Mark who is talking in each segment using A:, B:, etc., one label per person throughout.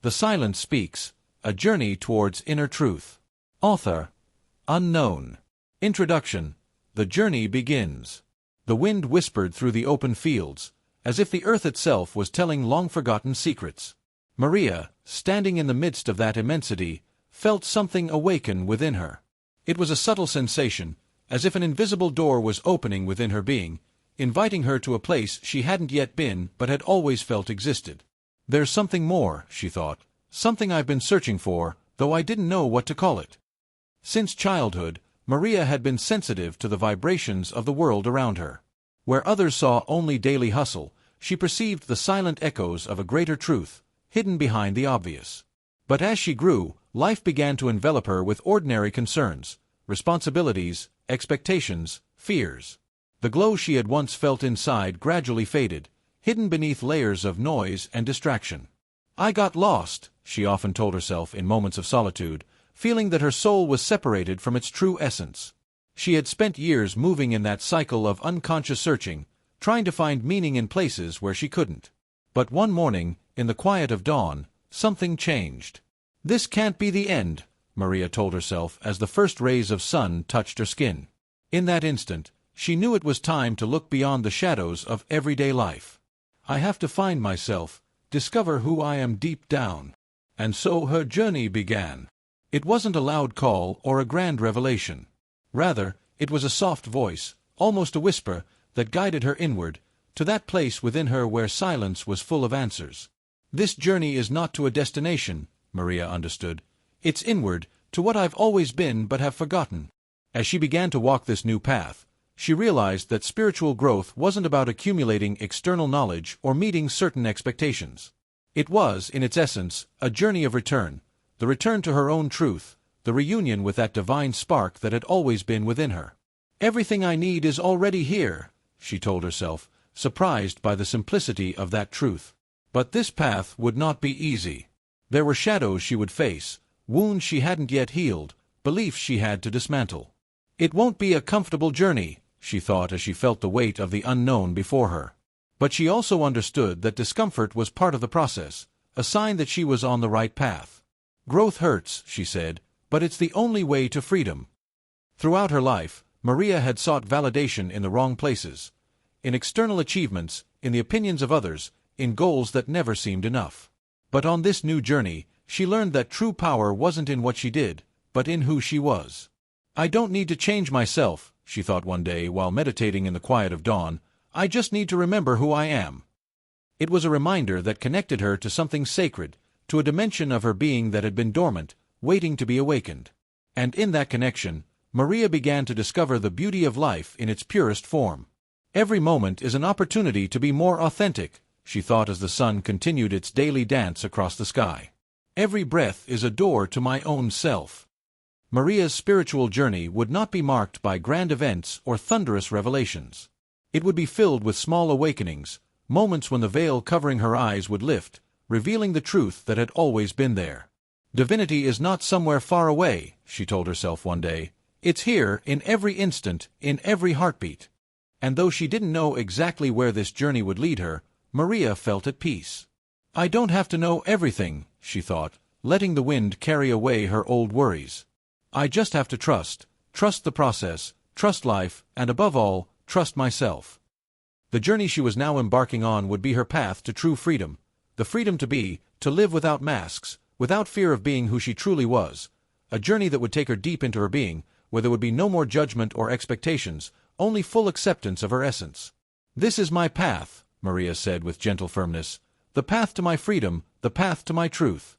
A: The Silence Speaks, A Journey Towards Inner Truth. Author, unknown. Introduction. The journey begins. The wind whispered through the open fields, as if the earth itself was telling long-forgotten secrets. Maria, standing in the midst of that immensity, felt something awaken within her. It was a subtle sensation, as if an invisible door was opening within her being, inviting her to a place she hadn't yet been but had always felt existed. There's something more, she thought, something I've been searching for, though I didn't know what to call it. Since childhood, Maria had been sensitive to the vibrations of the world around her. Where others saw only daily hustle, she perceived the silent echoes of a greater truth, hidden behind the obvious. But as she grew, life began to envelop her with ordinary concerns, responsibilities, expectations, fears. The glow she had once felt inside gradually faded, hidden beneath layers of noise and distraction. I got lost, she often told herself in moments of solitude, feeling that her soul was separated from its true essence. She had spent years moving in that cycle of unconscious searching, trying to find meaning in places where she couldn't. But one morning, in the quiet of dawn, something changed. This can't be the end, Maria told herself as the first rays of sun touched her skin. In that instant, she knew it was time to look beyond the shadows of everyday life. I have to find myself, discover who I am deep down. And so her journey began. It wasn't a loud call or a grand revelation. Rather, it was a soft voice, almost a whisper, that guided her inward, to that place within her where silence was full of answers. This journey is not to a destination, Maria understood. It's inward, to what I've always been but have forgotten. As she began to walk this new path, she realized that spiritual growth wasn't about accumulating external knowledge or meeting certain expectations. It was, in its essence, a journey of return, the return to her own truth, the reunion with that divine spark that had always been within her. Everything I need is already here, she told herself, surprised by the simplicity of that truth. But this path would not be easy. There were shadows she would face, wounds she hadn't yet healed, beliefs she had to dismantle. It won't be a comfortable journey, she thought as she felt the weight of the unknown before her. But she also understood that discomfort was part of the process, a sign that she was on the right path. Growth hurts, she said, but it's the only way to freedom. Throughout her life, Maria had sought validation in the wrong places, in external achievements, in the opinions of others, in goals that never seemed enough. But on this new journey, she learned that true power wasn't in what she did, but in who she was. I don't need to change myself, she thought one day while meditating in the quiet of dawn. I just need to remember who I am. It was a reminder that connected her to something sacred, to a dimension of her being that had been dormant, waiting to be awakened. And in that connection, Maria began to discover the beauty of life in its purest form. Every moment is an opportunity to be more authentic, she thought as the sun continued its daily dance across the sky. Every breath is a door to my own self. Maria's spiritual journey would not be marked by grand events or thunderous revelations. It would be filled with small awakenings, moments when the veil covering her eyes would lift, revealing the truth that had always been there. Divinity is not somewhere far away, she told herself one day. It's here, in every instant, in every heartbeat. And though she didn't know exactly where this journey would lead her, Maria felt at peace. I don't have to know everything, she thought, letting the wind carry away her old worries. I just have to trust the process, trust life, and above all, trust myself. The journey she was now embarking on would be her path to true freedom, the freedom to live without masks, without fear of being who she truly was, a journey that would take her deep into her being, where there would be no more judgment or expectations, only full acceptance of her essence. This is my path, Maria said with gentle firmness, the path to my freedom, the path to my truth.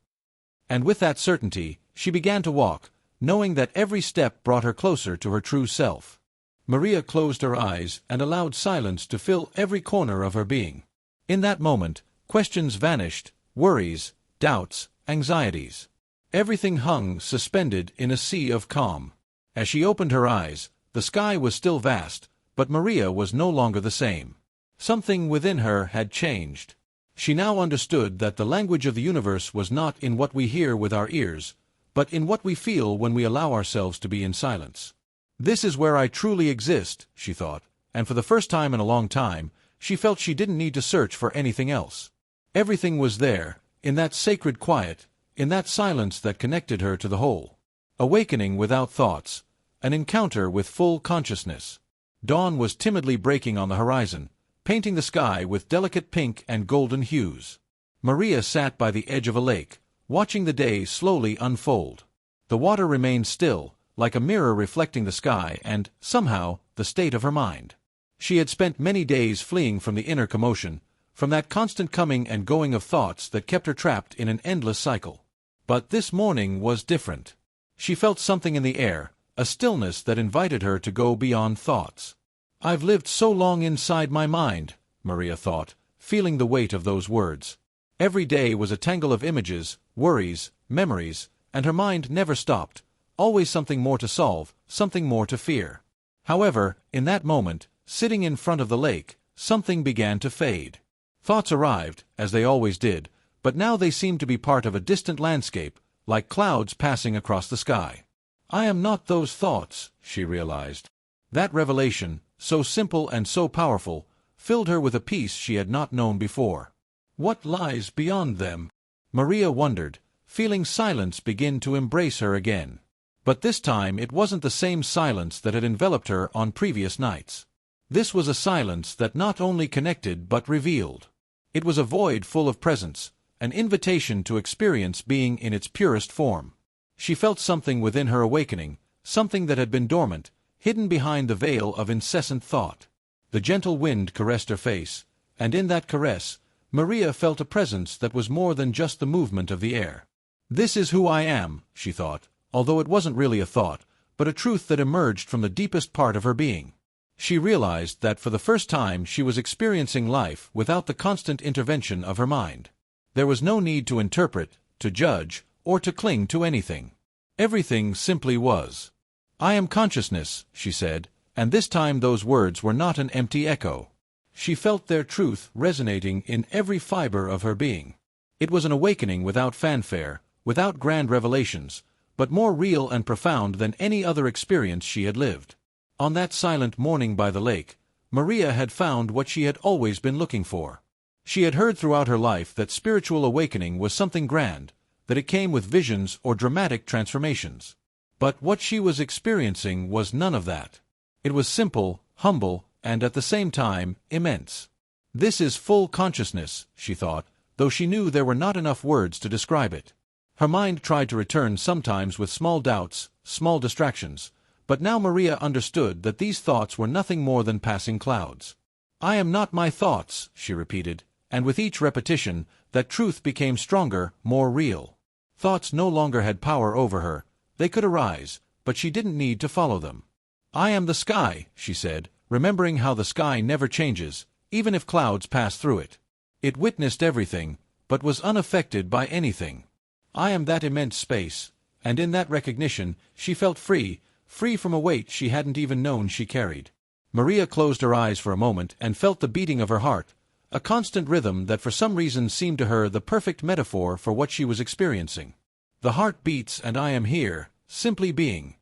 A: And with that certainty, she began to walk, knowing that every step brought her closer to her true self. Maria closed her eyes and allowed silence to fill every corner of her being. In that moment, questions vanished, worries, doubts, anxieties. Everything hung suspended in a sea of calm. As she opened her eyes, the sky was still vast, but Maria was no longer the same. Something within her had changed. She now understood that the language of the universe was not in what we hear with our ears, but in what we feel when we allow ourselves to be in silence. This is where I truly exist, she thought, and for the first time in a long time, she felt she didn't need to search for anything else. Everything was there, in that sacred quiet, in that silence that connected her to the whole. Awakening without thoughts, an encounter with full consciousness. Dawn was timidly breaking on the horizon, painting the sky with delicate pink and golden hues. Maria sat by the edge of a lake, watching the day slowly unfold. The water remained still, like a mirror reflecting the sky and, somehow, the state of her mind. She had spent many days fleeing from the inner commotion, from that constant coming and going of thoughts that kept her trapped in an endless cycle. But this morning was different. She felt something in the air, a stillness that invited her to go beyond thoughts. "I've lived so long inside my mind," Maria thought, feeling the weight of those words. Every day was a tangle of images, worries, memories, and her mind never stopped, always something more to solve, something more to fear. However, in that moment, sitting in front of the lake, something began to fade. Thoughts arrived, as they always did, but now they seemed to be part of a distant landscape, like clouds passing across the sky. "I am not those thoughts," she realized. That revelation, so simple and so powerful, filled her with a peace she had not known before. What lies beyond them? Maria wondered, feeling silence begin to embrace her again. But this time it wasn't the same silence that had enveloped her on previous nights. This was a silence that not only connected but revealed. It was a void full of presence, an invitation to experience being in its purest form. She felt something within her awakening, something that had been dormant, hidden behind the veil of incessant thought. The gentle wind caressed her face, and in that caress, Maria felt a presence that was more than just the movement of the air. "This is who I am," she thought, although it wasn't really a thought, but a truth that emerged from the deepest part of her being. She realized that for the first time she was experiencing life without the constant intervention of her mind. There was no need to interpret, to judge, or to cling to anything. Everything simply was. "I am consciousness," she said, and this time those words were not an empty echo. She felt their truth resonating in every fiber of her being. It was an awakening without fanfare, without grand revelations, but more real and profound than any other experience she had lived. On that silent morning by the lake, Maria had found what she had always been looking for. She had heard throughout her life that spiritual awakening was something grand, that it came with visions or dramatic transformations. But what she was experiencing was none of that. It was simple, humble, and at the same time, immense. "This is full consciousness," she thought, though she knew there were not enough words to describe it. Her mind tried to return sometimes with small doubts, small distractions, but now Maria understood that these thoughts were nothing more than passing clouds. "I am not my thoughts," she repeated, and with each repetition, that truth became stronger, more real. Thoughts no longer had power over her. They could arise, but she didn't need to follow them. "I am the sky," she said, remembering how the sky never changes, even if clouds pass through it. It witnessed everything, but was unaffected by anything. "I am that immense space," and in that recognition she felt free, free from a weight she hadn't even known she carried. Maria closed her eyes for a moment and felt the beating of her heart, a constant rhythm that for some reason seemed to her the perfect metaphor for what she was experiencing. The heart beats and I am here, simply being.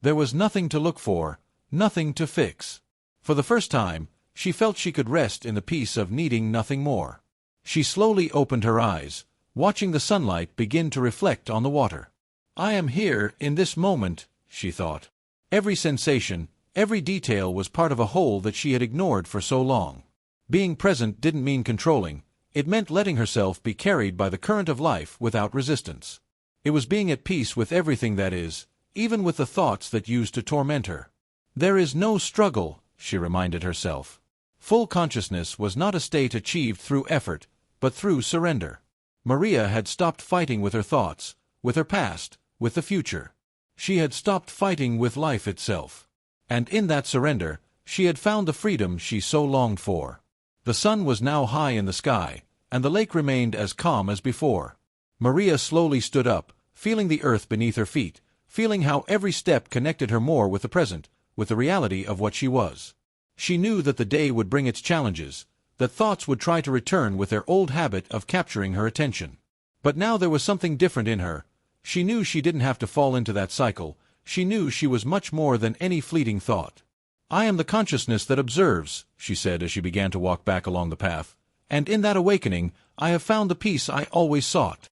A: There was nothing to look for, nothing to fix. For the first time, she felt she could rest in the peace of needing nothing more. She slowly opened her eyes, watching the sunlight begin to reflect on the water. "I am here, in this moment," she thought. Every sensation, every detail was part of a whole that she had ignored for so long. Being present didn't mean controlling, it meant letting herself be carried by the current of life without resistance. It was being at peace with everything that is, even with the thoughts that used to torment her. There is no struggle, she reminded herself. Full consciousness was not a state achieved through effort, but through surrender. Maria had stopped fighting with her thoughts, with her past, with the future. She had stopped fighting with life itself. And in that surrender, she had found the freedom she so longed for. The sun was now high in the sky, and the lake remained as calm as before. Maria slowly stood up, feeling the earth beneath her feet, feeling how every step connected her more with the present, with the reality of what she was. She knew that the day would bring its challenges, that thoughts would try to return with their old habit of capturing her attention. But now there was something different in her. She knew she didn't have to fall into that cycle. She knew she was much more than any fleeting thought. "I am the consciousness that observes," she said as she began to walk back along the path, and in that awakening, I have found the peace I always sought.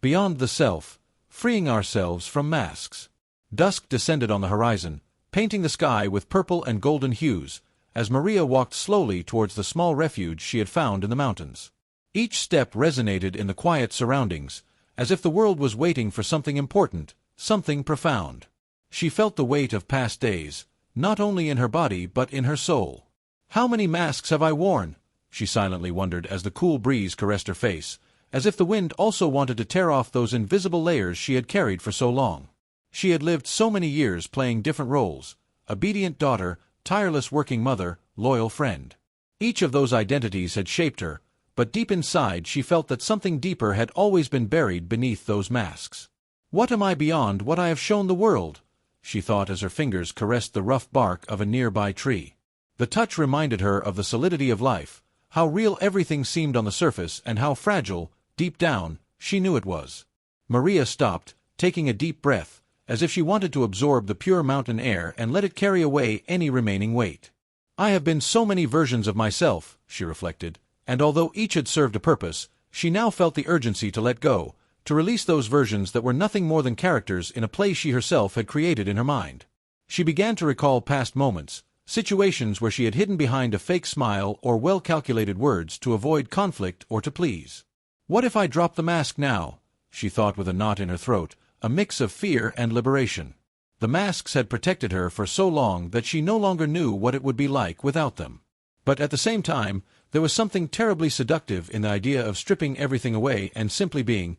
A: Beyond the self, freeing ourselves from masks. Dusk descended on the horizon, painting the sky with purple and golden hues, as Maria walked slowly towards the small refuge she had found in the mountains. Each step resonated in the quiet surroundings, as if the world was waiting for something important, something profound. She felt the weight of past days, not only in her body but in her soul. "How many masks have I worn?" she silently wondered as the cool breeze caressed her face, as if the wind also wanted to tear off those invisible layers she had carried for so long. She had lived so many years playing different roles: obedient daughter, tireless working mother, loyal friend. Each of those identities had shaped her, but deep inside she felt that something deeper had always been buried beneath those masks. "What am I beyond what I have shown the world?" she thought as her fingers caressed the rough bark of a nearby tree. The touch reminded her of the solidity of life, how real everything seemed on the surface and how fragile, deep down, she knew it was. Maria stopped, taking a deep breath, as if she wanted to absorb the pure mountain air and let it carry away any remaining weight. "I have been so many versions of myself," she reflected, and although each had served a purpose, she now felt the urgency to let go, to release those versions that were nothing more than characters in a play she herself had created in her mind. She began to recall past moments, situations where she had hidden behind a fake smile or well-calculated words to avoid conflict or to please. "What if I drop the mask now?" she thought with a knot in her throat, a mix of fear and liberation. The masks had protected her for so long that she no longer knew what it would be like without them. But at the same time, there was something terribly seductive in the idea of stripping everything away and simply being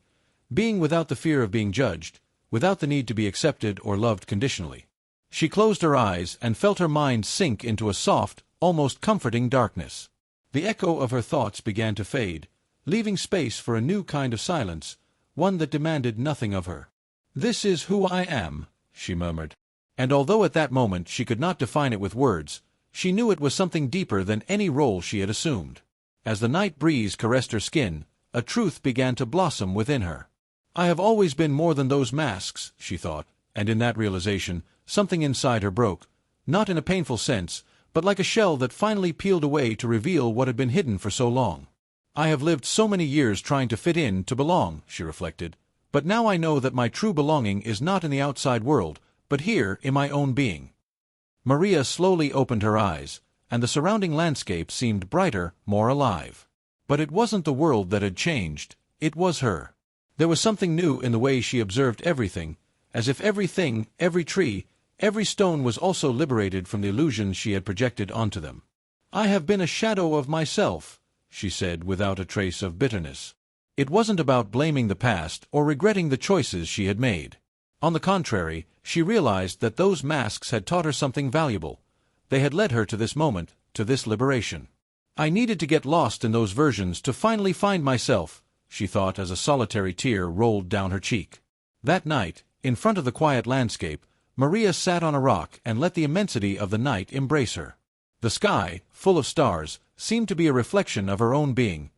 A: without the fear of being judged, without the need to be accepted or loved conditionally. She closed her eyes and felt her mind sink into a soft, almost comforting darkness. The echo of her thoughts began to fade, leaving space for a new kind of silence, one that demanded nothing of her. "This is who I am," she murmured. And although at that moment she could not define it with words, she knew it was something deeper than any role she had assumed. As the night breeze caressed her skin, a truth began to blossom within her. "I have always been more than those masks," she thought, and in that realization, something inside her broke, not in a painful sense, but like a shell that finally peeled away to reveal what had been hidden for so long. "I have lived so many years trying to fit in, to belong," she reflected, "but now I know that my true belonging is not in the outside world, but here in my own being." Maria slowly opened her eyes, and the surrounding landscape seemed brighter, more alive. But it wasn't the world that had changed, it was her. There was something new in the way she observed everything, as if everything, every tree, every stone was also liberated from the illusions she had projected onto them. "I have been a shadow of myself," she said without a trace of bitterness. It wasn't about blaming the past or regretting the choices she had made. On the contrary, she realized that those masks had taught her something valuable. They had led her to this moment, to this liberation. "I needed to get lost in those versions to finally find myself," she thought as a solitary tear rolled down her cheek. That night, in front of the quiet landscape, Maria sat on a rock and let the immensity of the night embrace her. The sky, full of stars, seemed to be a reflection of her own being,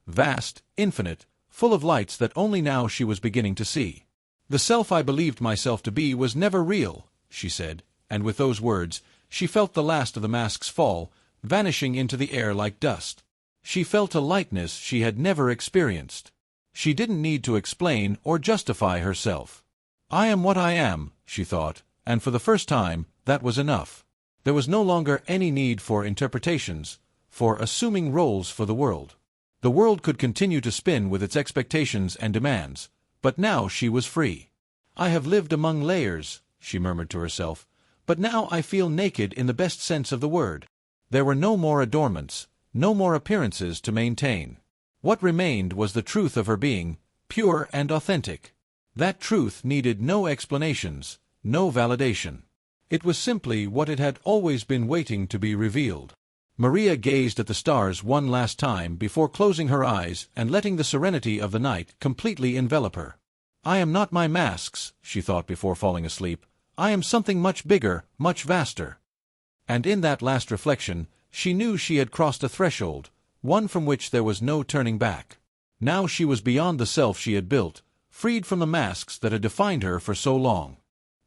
A: vast, infinite, full of lights that only now she was beginning to see. "The self I believed myself to be was never real," she said, and with those words, she felt the last of the masks fall, vanishing into the air like dust. She felt a lightness she had never experienced. She didn't need to explain or justify herself. "I am what I am," she thought, and for the first time, that was enough. There was no longer any need for interpretations, for assuming roles for the world. The world could continue to spin with its expectations and demands, but now she was free. "I have lived among layers," she murmured to herself, "but now I feel naked in the best sense of the word." There were no more adornments, no more appearances to maintain. What remained was the truth of her being, pure and authentic. That truth needed no explanations, no validation. It was simply what it had always been waiting to be revealed. Maria gazed at the stars one last time before closing her eyes and letting the serenity of the night completely envelop her. "I am not my masks," she thought before falling asleep. "I am something much bigger, much vaster." And in that last reflection, she knew she had crossed a threshold, one from which there was no turning back. Now she was beyond the self she had built, freed from the masks that had defined her for so long.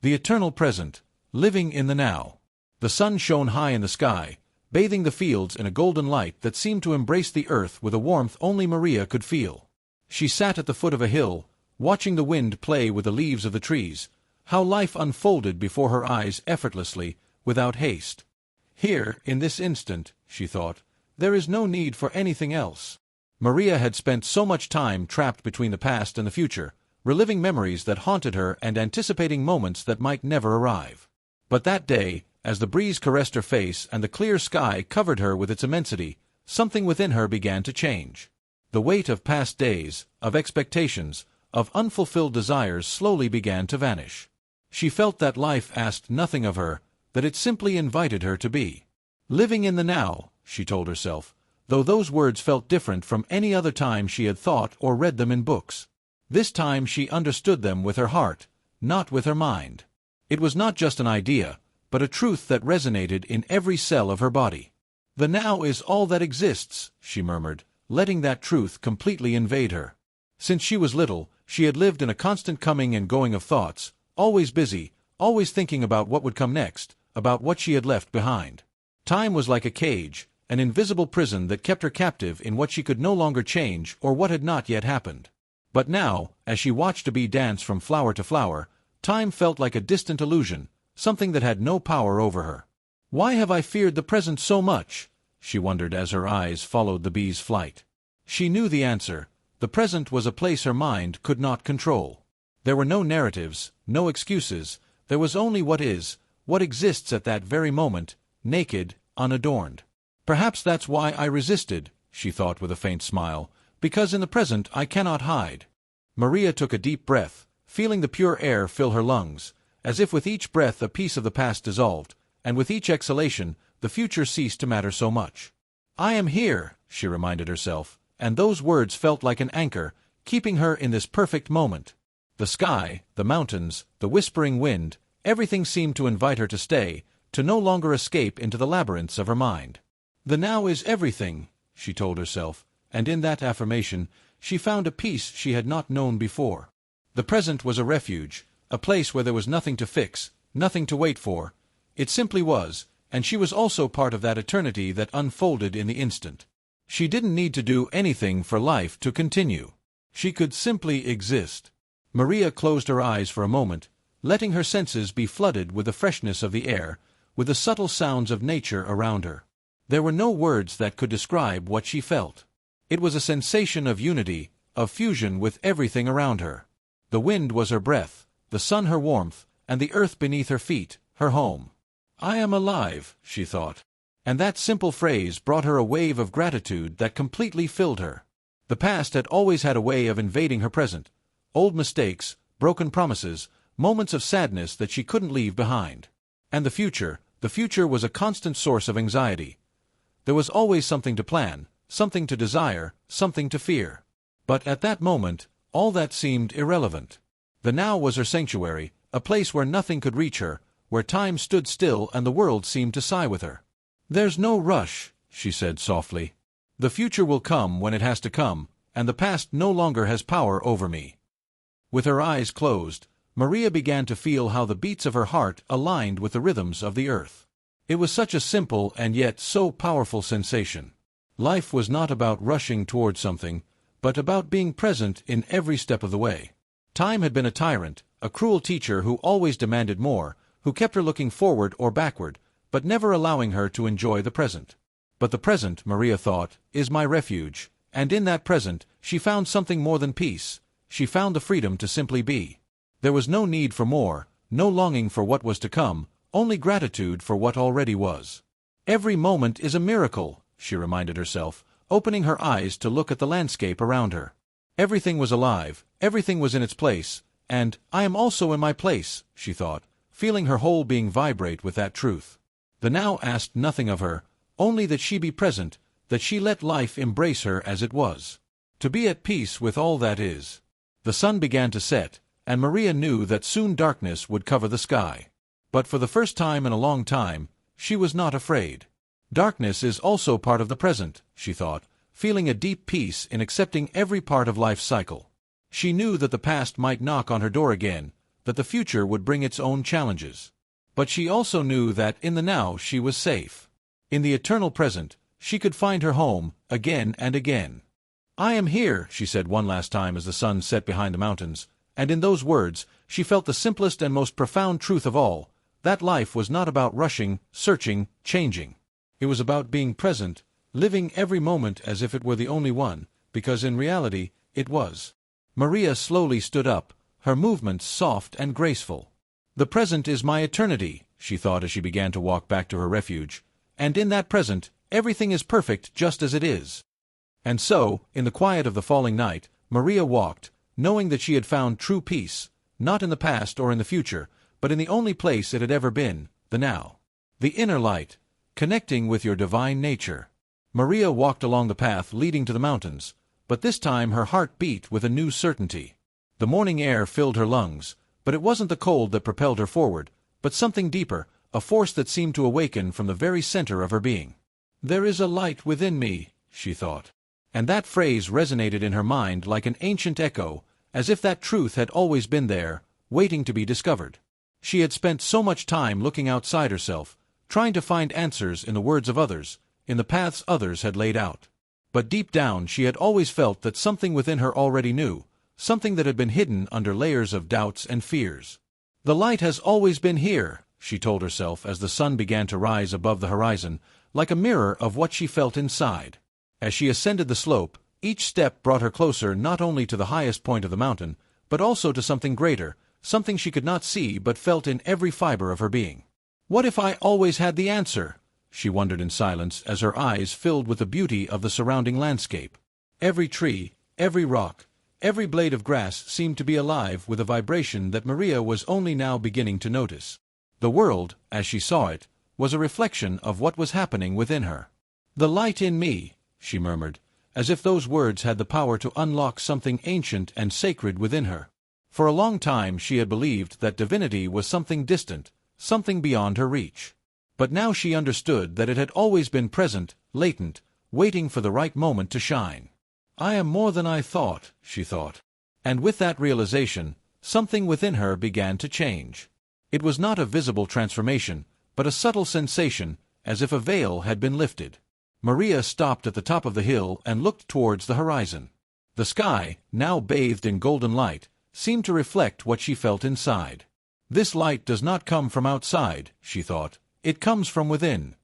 A: The eternal present, living in the now. The sun shone high in the sky, bathing the fields in a golden light that seemed to embrace the earth with a warmth only Maria could feel. She sat at the foot of a hill, watching the wind play with the leaves of the trees, how life unfolded before her eyes effortlessly, without haste. Here, in this instant, she thought, there is no need for anything else. Maria had spent so much time trapped between the past and the future, reliving memories that haunted her and anticipating moments that might never arrive. But that day, as the breeze caressed her face and the clear sky covered her with its immensity, something within her began to change. The weight of past days, of expectations, of unfulfilled desires slowly began to vanish. She felt that life asked nothing of her, that it simply invited her to be. Living in the now, she told herself, though those words felt different from any other time she had thought or read them in books. This time she understood them with her heart, not with her mind. It was not just an idea, but a truth that resonated in every cell of her body. The now is all that exists, she murmured, letting that truth completely invade her. Since she was little, she had lived in a constant coming and going of thoughts, always busy, always thinking about what would come next, about what she had left behind. Time was like a cage, an invisible prison that kept her captive in what she could no longer change or what had not yet happened. But now, as she watched a bee dance from flower to flower, time felt like a distant illusion, something that had no power over her. Why have I feared the present so much? She wondered as her eyes followed the bee's flight. She knew the answer. The present was a place her mind could not control. There were no narratives, no excuses, there was only what is, what exists at that very moment, naked, unadorned. Perhaps that's why I resisted, she thought with a faint smile, because in the present I cannot hide. Maria took a deep breath, feeling the pure air fill her lungs, as if with each breath a piece of the past dissolved, and with each exhalation the future ceased to matter so much. I am here, she reminded herself, and those words felt like an anchor, keeping her in this perfect moment. The sky, the mountains, the whispering wind, everything seemed to invite her to stay, to no longer escape into the labyrinths of her mind. The now is everything, she told herself, and in that affirmation she found a peace she had not known before. The present was a refuge, a place where there was nothing to fix, nothing to wait for. It simply was, and she was also part of that eternity that unfolded in the instant. She didn't need to do anything for life to continue. She could simply exist. Maria closed her eyes for a moment, letting her senses be flooded with the freshness of the air, with the subtle sounds of nature around her. There were no words that could describe what she felt. It was a sensation of unity, of fusion with everything around her. The wind was her breath, the sun her warmth, and the earth beneath her feet, her home. I am alive, she thought. And that simple phrase brought her a wave of gratitude that completely filled her. The past had always had a way of invading her present. Old mistakes, broken promises, moments of sadness that she couldn't leave behind. And the future was a constant source of anxiety. There was always something to plan, something to desire, something to fear. But at that moment, all that seemed irrelevant. The now was her sanctuary, a place where nothing could reach her, where time stood still and the world seemed to sigh with her. There's no rush, she said softly. The future will come when it has to come, and the past no longer has power over me. With her eyes closed, Maria began to feel how the beats of her heart aligned with the rhythms of the earth. It was such a simple and yet so powerful sensation. Life was not about rushing toward something, but about being present in every step of the way. Time had been a tyrant, a cruel teacher who always demanded more, who kept her looking forward or backward, but never allowing her to enjoy the present. But the present, Maria thought, is my refuge, and in that present she found something more than peace. She found the freedom to simply be. There was no need for more, no longing for what was to come, only gratitude for what already was. Every moment is a miracle, she reminded herself, opening her eyes to look at the landscape around her. Everything was alive, everything was in its place, and I am also in my place, she thought, feeling her whole being vibrate with that truth. The now asked nothing of her, only that she be present, that she let life embrace her as it was. To be at peace with all that is. The sun began to set, and Maria knew that soon darkness would cover the sky. But for the first time in a long time, she was not afraid. Darkness is also part of the present, she thought, feeling a deep peace in accepting every part of life's cycle. She knew that the past might knock on her door again, that the future would bring its own challenges. But she also knew that in the now she was safe. In the eternal present, she could find her home, again and again. "I am here," she said one last time as the sun set behind the mountains, and in those words, she felt the simplest and most profound truth of all, that life was not about rushing, searching, changing. It was about being present, living every moment as if it were the only one, because in reality, it was. Maria slowly stood up, her movements soft and graceful. "The present is my eternity," she thought as she began to walk back to her refuge, "and in that present, everything is perfect just as it is." And so, in the quiet of the falling night, Maria walked, knowing that she had found true peace, not in the past or in the future, but in the only place it had ever been, the now. The inner light, connecting with your divine nature. Maria walked along the path leading to the mountains, but this time her heart beat with a new certainty. The morning air filled her lungs, but it wasn't the cold that propelled her forward, but something deeper, a force that seemed to awaken from the very center of her being. "There is a light within me," she thought. And that phrase resonated in her mind like an ancient echo, as if that truth had always been there, waiting to be discovered. She had spent so much time looking outside herself, trying to find answers in the words of others, in the paths others had laid out. But deep down she had always felt that something within her already knew, something that had been hidden under layers of doubts and fears. "The light has always been here," she told herself as the sun began to rise above the horizon, like a mirror of what she felt inside. As she ascended the slope, each step brought her closer not only to the highest point of the mountain, but also to something greater, something she could not see but felt in every fiber of her being. "What if I always had the answer?" she wondered in silence as her eyes filled with the beauty of the surrounding landscape. Every tree, every rock, every blade of grass seemed to be alive with a vibration that Maria was only now beginning to notice. The world, as she saw it, was a reflection of what was happening within her. "The light in me," she murmured, as if those words had the power to unlock something ancient and sacred within her. For a long time she had believed that divinity was something distant, something beyond her reach. But now she understood that it had always been present, latent, waiting for the right moment to shine. "I am more than I thought," she thought. And with that realization, something within her began to change. It was not a visible transformation, but a subtle sensation, as if a veil had been lifted. Maria stopped at the top of the hill and looked towards the horizon. The sky, now bathed in golden light, seemed to reflect what she felt inside. "This light does not come from outside," she thought. "It comes from within."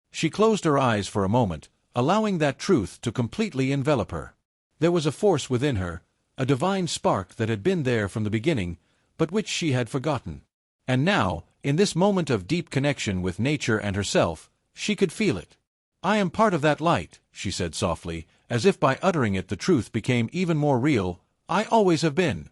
A: She closed her eyes for a moment, allowing that truth to completely envelop her. There was a force within her, a divine spark that had been there from the beginning, but which she had forgotten. And now, in this moment of deep connection with nature and herself, she could feel it. "I am part of that light," she said softly, as if by uttering it the truth became even more real. "I always have been."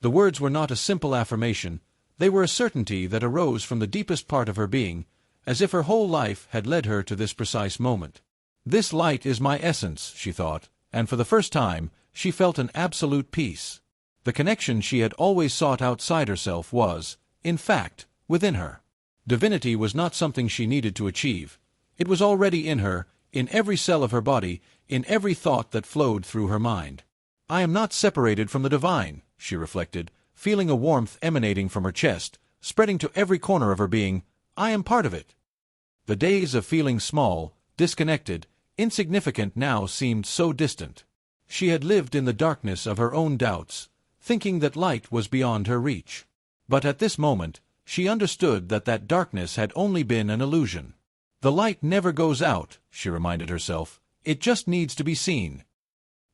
A: The words were not a simple affirmation, they were a certainty that arose from the deepest part of her being, as if her whole life had led her to this precise moment. "This light is my essence," she thought, and for the first time, she felt an absolute peace. The connection she had always sought outside herself was, in fact, within her. Divinity was not something she needed to achieve. It was already in her, in every cell of her body, in every thought that flowed through her mind. "I am not separated from the divine," she reflected, feeling a warmth emanating from her chest, spreading to every corner of her being. "I am part of it." The days of feeling small, disconnected, insignificant now seemed so distant. She had lived in the darkness of her own doubts, thinking that light was beyond her reach. But at this moment, she understood that that darkness had only been an illusion. "The light never goes out," she reminded herself. "It just needs to be seen."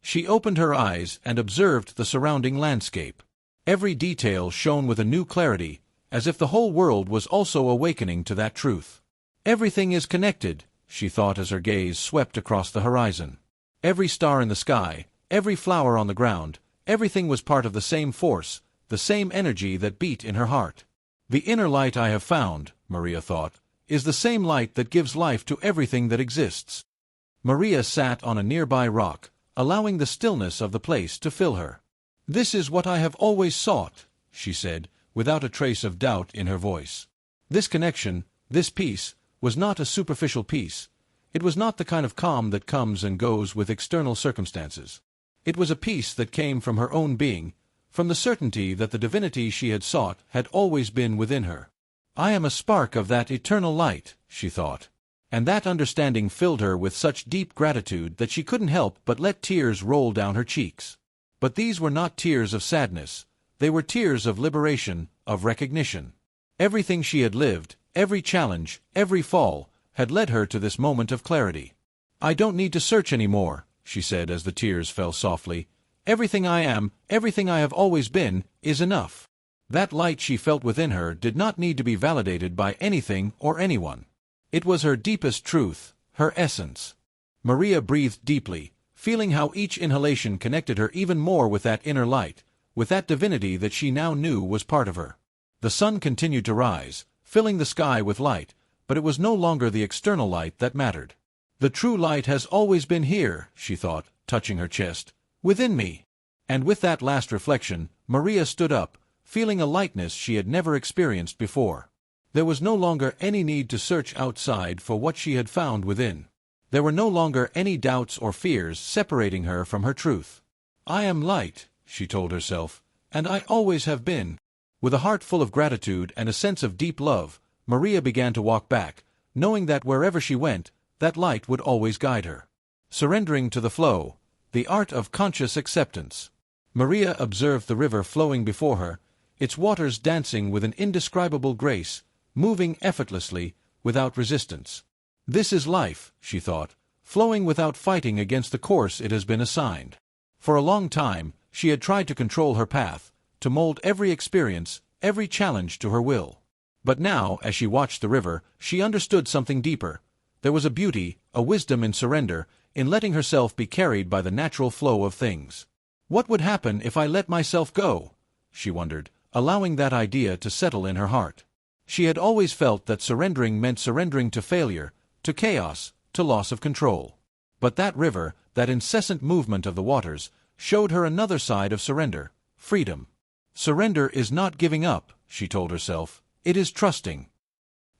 A: She opened her eyes and observed the surrounding landscape. Every detail shone with a new clarity, as if the whole world was also awakening to that truth. "Everything is connected," she thought as her gaze swept across the horizon. Every star in the sky, every flower on the ground, everything was part of the same force, the same energy that beat in her heart. "The inner light I have found," Maria thought, "is the same light that gives life to everything that exists." Maria sat on a nearby rock, allowing the stillness of the place to fill her. "This is what I have always sought," she said, without a trace of doubt in her voice. This connection, this peace, was not a superficial peace. It was not the kind of calm that comes and goes with external circumstances. It was a peace that came from her own being, from the certainty that the divinity she had sought had always been within her. "I am a spark of that eternal light," she thought. And that understanding filled her with such deep gratitude that she couldn't help but let tears roll down her cheeks. But these were not tears of sadness. They were tears of liberation, of recognition. Everything she had lived, every challenge, every fall, had led her to this moment of clarity. "I don't need to search any more," she said as the tears fell softly. "Everything I am, everything I have always been, is enough." That light she felt within her did not need to be validated by anything or anyone. It was her deepest truth, her essence. Maria breathed deeply, feeling how each inhalation connected her even more with that inner light, with that divinity that she now knew was part of her. The sun continued to rise, filling the sky with light, but it was no longer the external light that mattered. "The true light has always been here," she thought, touching her chest, "within me." And with that last reflection, Maria stood up, feeling a lightness she had never experienced before. There was no longer any need to search outside for what she had found within. There were no longer any doubts or fears separating her from her truth. "I am light," she told herself, "and I always have been." With a heart full of gratitude and a sense of deep love, Maria began to walk back, knowing that wherever she went, that light would always guide her. Surrendering to the flow, the art of conscious acceptance. Maria observed the river flowing before her, its waters dancing with an indescribable grace, moving effortlessly, without resistance. "This is life," she thought, flowing without fighting against the course it has been assigned. For a long time, she had tried to control her path, to mold every experience, every challenge to her will. But now, as she watched the river, she understood something deeper. There was a beauty, a wisdom in surrender, in letting herself be carried by the natural flow of things. What would happen if I let myself go? She wondered, allowing that idea to settle in her heart. She had always felt that surrendering meant surrendering to failure, to chaos, to loss of control. But that river, that incessant movement of the waters, showed her another side of surrender, freedom. Surrender is not giving up, she told herself, it is trusting.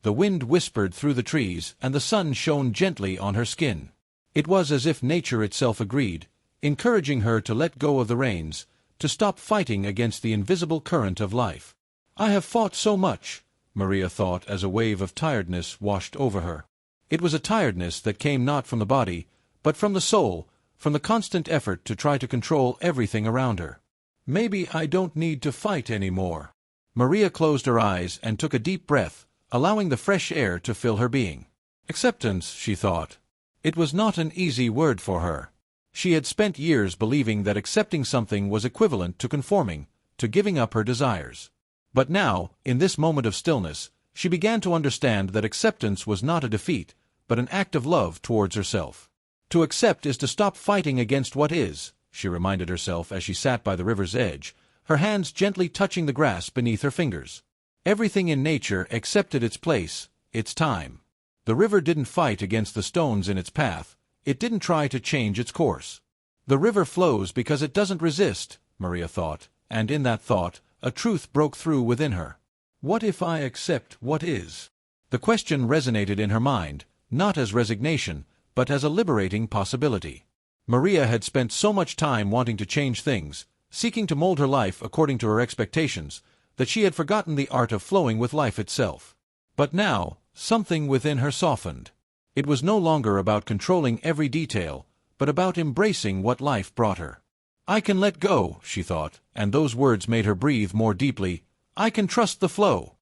A: The wind whispered through the trees, and the sun shone gently on her skin. It was as if nature itself agreed, encouraging her to let go of the reins, to stop fighting against the invisible current of life. "I have fought so much," Maria thought as a wave of tiredness washed over her. It was a tiredness that came not from the body, but from the soul, from the constant effort to try to control everything around her. "Maybe I don't need to fight anymore." Maria closed her eyes and took a deep breath, allowing the fresh air to fill her being. Acceptance, she thought. It was not an easy word for her. She had spent years believing that accepting something was equivalent to conforming, to giving up her desires. But now, in this moment of stillness, she began to understand that acceptance was not a defeat, but an act of love towards herself. To accept is to stop fighting against what is, she reminded herself as she sat by the river's edge, her hands gently touching the grass beneath her fingers. Everything in nature accepted its place, its time. The river didn't fight against the stones in its path, it didn't try to change its course. The river flows because it doesn't resist, Maria thought, and in that thought, a truth broke through within her. What if I accept what is? The question resonated in her mind, not as resignation, but as a liberating possibility. Maria had spent so much time wanting to change things, seeking to mold her life according to her expectations, that she had forgotten the art of flowing with life itself. But now, something within her softened. It was no longer about controlling every detail, but about embracing what life brought her. I can let go, she thought, and those words made her breathe more deeply. I can trust the flow.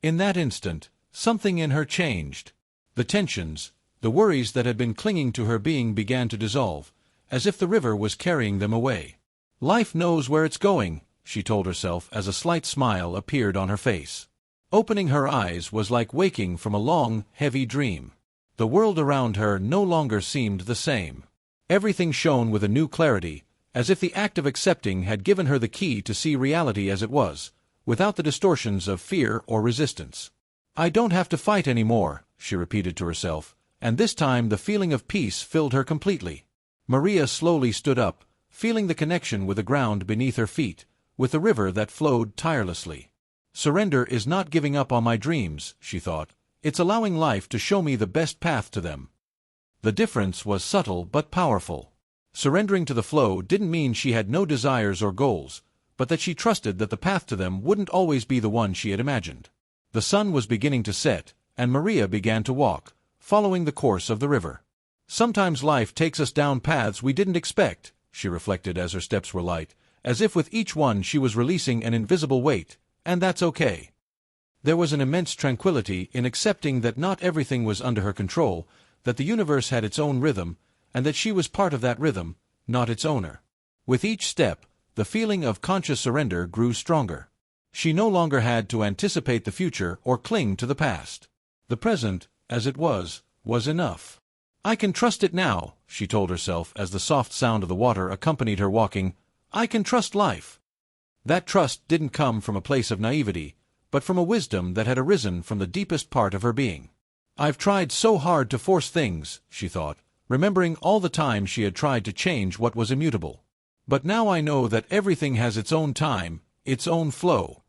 A: In that instant, something in her changed. The tensions, the worries that had been clinging to her being began to dissolve, as if the river was carrying them away. Life knows where it's going, she told herself as a slight smile appeared on her face. Opening her eyes was like waking from a long, heavy dream. The world around her no longer seemed the same. Everything shone with a new clarity, as if the act of accepting had given her the key to see reality as it was, without the distortions of fear or resistance. I don't have to fight anymore, she repeated to herself, and this time the feeling of peace filled her completely. Maria slowly stood up, feeling the connection with the ground beneath her feet, with the river that flowed tirelessly. Surrender is not giving up on my dreams, she thought. It's allowing life to show me the best path to them. The difference was subtle but powerful. Surrendering to the flow didn't mean she had no desires or goals, but that she trusted that the path to them wouldn't always be the one she had imagined. The sun was beginning to set, and Maria began to walk, following the course of the river. Sometimes life takes us down paths we didn't expect, she reflected as her steps were light, as if with each one she was releasing an invisible weight, and that's okay. There was an immense tranquility in accepting that not everything was under her control, that the universe had its own rhythm, and that she was part of that rhythm, not its owner. With each step, the feeling of conscious surrender grew stronger. She no longer had to anticipate the future or cling to the past. The present, as it was enough. I can trust it now, she told herself as the soft sound of the water accompanied her walking. I can trust life. That trust didn't come from a place of naivety, but from a wisdom that had arisen from the deepest part of her being. I've tried so hard to force things, she thought, remembering all the time she had tried to change what was immutable. But now I know that everything has its own time, its own flow.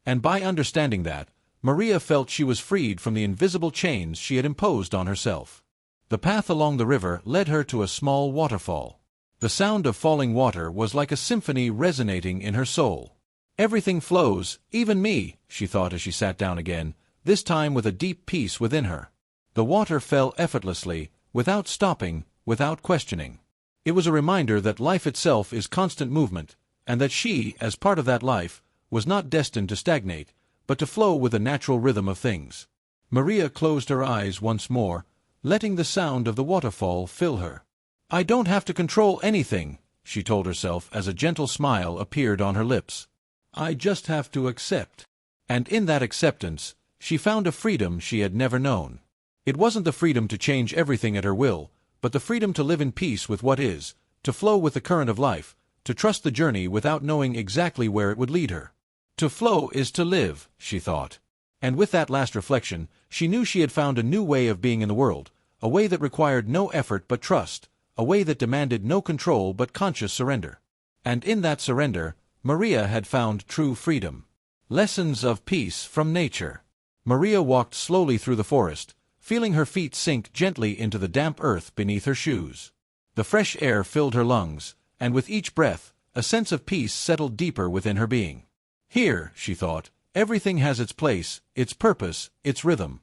A: And by understanding that, Maria felt she was freed from the invisible chains she had imposed on herself. The path along the river led her to a small waterfall. The sound of falling water was like a symphony resonating in her soul. Everything flows, even me, she thought as she sat down again, this time with a deep peace within her. The water fell effortlessly, without stopping, without questioning. It was a reminder that life itself is constant movement, and that she, as part of that life, was not destined to stagnate, but to flow with the natural rhythm of things. Maria closed her eyes once more, letting the sound of the waterfall fill her. I don't have to control anything, she told herself as a gentle smile appeared on her lips. I just have to accept. And in that acceptance, she found a freedom she had never known. It wasn't the freedom to change everything at her will, but the freedom to live in peace with what is, to flow with the current of life, to trust the journey without knowing exactly where it would lead her. To flow is to live, she thought. And with that last reflection, she knew she had found a new way of being in the world, a way that required no effort but trust, a way that demanded no control but conscious surrender. And in that surrender, Maria had found true freedom. Lessons of peace from nature. Maria walked slowly through the forest, feeling her feet sink gently into the damp earth beneath her shoes. The fresh air filled her lungs, and with each breath, a sense of peace settled deeper within her being. Here, she thought, everything has its place, its purpose, its rhythm.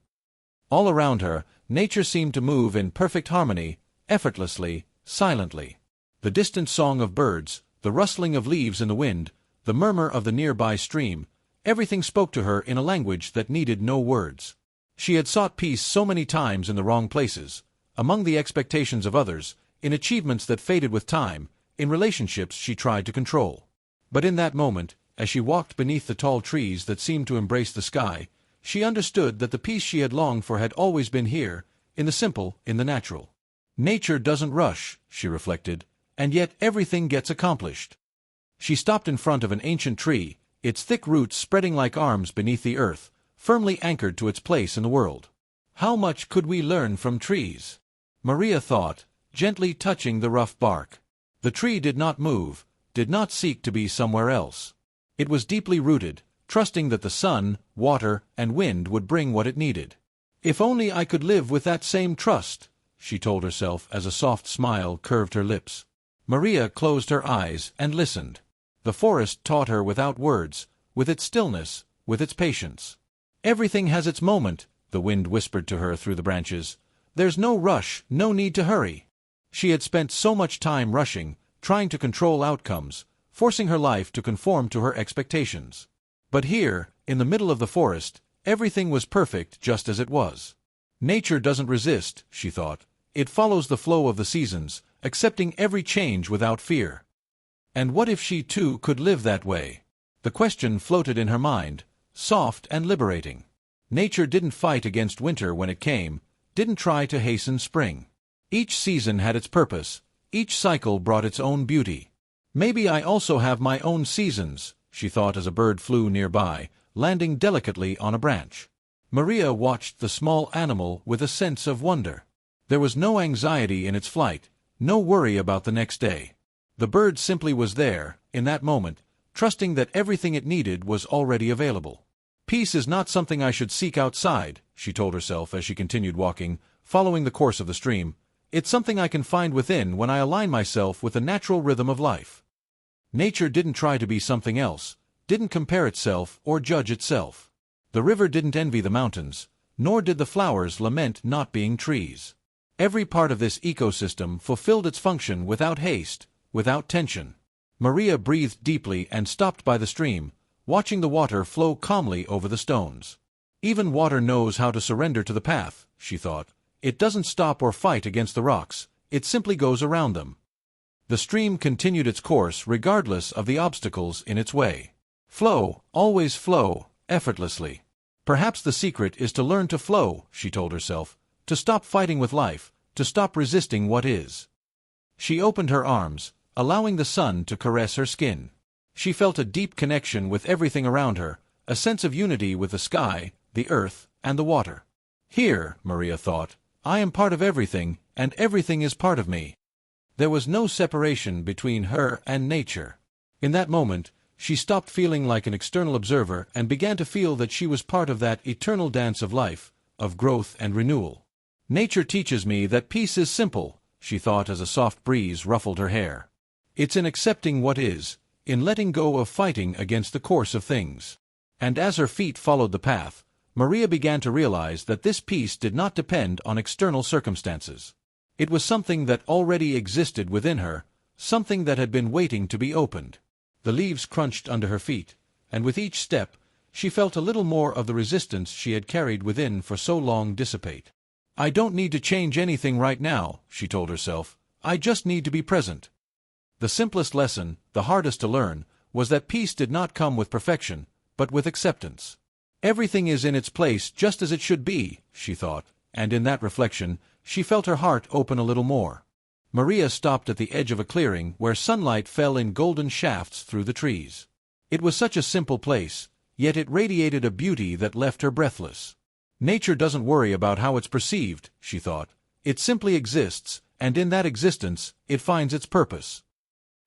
A: All around her, nature seemed to move in perfect harmony, effortlessly, silently. The distant song of birds, the rustling of leaves in the wind, the murmur of the nearby stream, everything spoke to her in a language that needed no words. She had sought peace so many times in the wrong places, among the expectations of others, in achievements that faded with time, in relationships she tried to control. But in that moment, as she walked beneath the tall trees that seemed to embrace the sky, she understood that the peace she had longed for had always been here, in the simple, in the natural. Nature doesn't rush, she reflected, and yet everything gets accomplished. She stopped in front of an ancient tree, its thick roots spreading like arms beneath the earth, firmly anchored to its place in the world. How much could we learn from trees? Maria thought, gently touching the rough bark. The tree did not move, did not seek to be somewhere else. It was deeply rooted, trusting that the sun, water, and wind would bring what it needed. If only I could live with that same trust, she told herself as a soft smile curved her lips. Maria closed her eyes and listened. The forest taught her without words, with its stillness, with its patience. Everything has its moment, the wind whispered to her through the branches. There's no rush, no need to hurry. She had spent so much time rushing, trying to control outcomes, forcing her life to conform to her expectations. But here, in the middle of the forest, everything was perfect just as it was. Nature doesn't resist, she thought. It follows the flow of the seasons, accepting every change without fear. And what if she too could live that way? The question floated in her mind, soft and liberating. Nature didn't fight against winter when it came, didn't try to hasten spring. Each season had its purpose, each cycle brought its own beauty. Maybe I also have my own seasons, she thought as a bird flew nearby, landing delicately on a branch. Maria watched the small animal with a sense of wonder. There was no anxiety in its flight, no worry about the next day. The bird simply was there, in that moment, trusting that everything it needed was already available. Peace is not something I should seek outside, she told herself as she continued walking, following the course of the stream. It's something I can find within when I align myself with the natural rhythm of life. Nature didn't try to be something else, didn't compare itself or judge itself. The river didn't envy the mountains, nor did the flowers lament not being trees. Every part of this ecosystem fulfilled its function without haste, without tension. Maria breathed deeply and stopped by the stream, watching the water flow calmly over the stones. Even water knows how to surrender to the path, she thought. It doesn't stop or fight against the rocks, it simply goes around them. The stream continued its course regardless of the obstacles in its way. Flow, always flow, effortlessly. Perhaps the secret is to learn to flow, she told herself, to stop fighting with life, to stop resisting what is. She opened her arms, allowing the sun to caress her skin. She felt a deep connection with everything around her, a sense of unity with the sky, the earth, and the water. Here, Maria thought, I am part of everything, and everything is part of me. There was no separation between her and nature. In that moment, she stopped feeling like an external observer and began to feel that she was part of that eternal dance of life, of growth and renewal. Nature teaches me that peace is simple, she thought as a soft breeze ruffled her hair. It's in accepting what is, in letting go of fighting against the course of things. And as her feet followed the path, Maria began to realize that this peace did not depend on external circumstances. It was something that already existed within her, something that had been waiting to be opened. The leaves crunched under her feet, and with each step, she felt a little more of the resistance she had carried within for so long dissipate. I don't need to change anything right now, she told herself. I just need to be present. The simplest lesson, the hardest to learn, was that peace did not come with perfection, but with acceptance. Everything is in its place just as it should be, she thought, and in that reflection, she felt her heart open a little more. Maria stopped at the edge of a clearing where sunlight fell in golden shafts through the trees. It was such a simple place, yet it radiated a beauty that left her breathless. Nature doesn't worry about how it's perceived, she thought. It simply exists, and in that existence, it finds its purpose.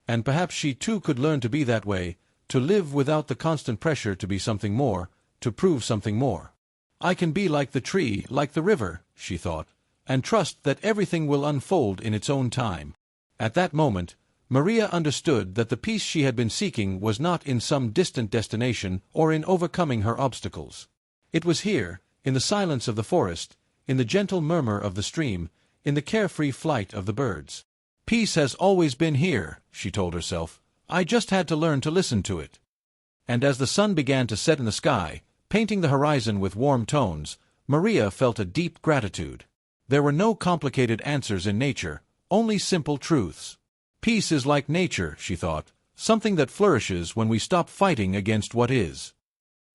A: And perhaps she too could learn to be that way, to live without the constant pressure to be something more, to prove something more. I can be like the tree, like the river, she thought, and trust that everything will unfold in its own time. At that moment, Maria understood that the peace she had been seeking was not in some distant destination or in overcoming her obstacles. It was here, in the silence of the forest, in the gentle murmur of the stream, in the carefree flight of the birds. Peace has always been here, she told herself. I just had to learn to listen to it. And as the sun began to set in the sky, painting the horizon with warm tones, Maria felt a deep gratitude. There were no complicated answers in nature, only simple truths. Peace is like nature, she thought, something that flourishes when we stop fighting against what is.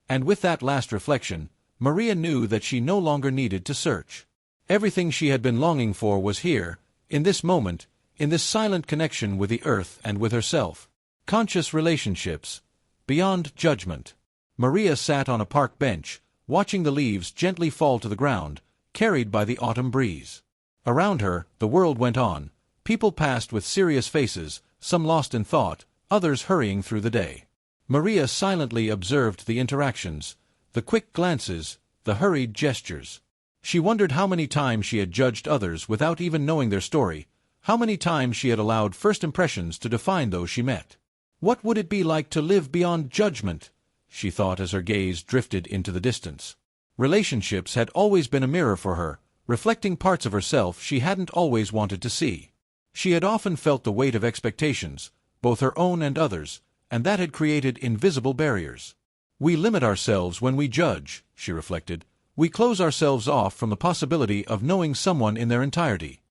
A: And with that last reflection, Maria knew that she no longer needed to search. Everything she had been longing for was here, in this moment, in this silent connection with the earth and with herself. Conscious relationships, beyond judgment. Maria sat on a park bench, watching the leaves gently fall to the ground, carried by the autumn breeze. Around her, the world went on. People passed with serious faces, some lost in thought, others hurrying through the day. Maria silently observed the interactions, the quick glances, the hurried gestures. She wondered how many times she had judged others without even knowing their story, how many times she had allowed first impressions to define those she met. What would it be like to live beyond judgment? She thought as her gaze drifted into the distance. Relationships had always been a mirror for her, reflecting parts of herself she hadn't always wanted to see. She had often felt the weight of expectations, both her own and others, and that had created invisible barriers. We limit ourselves when we judge, she reflected. We close ourselves off from the possibility of knowing someone in their entirety.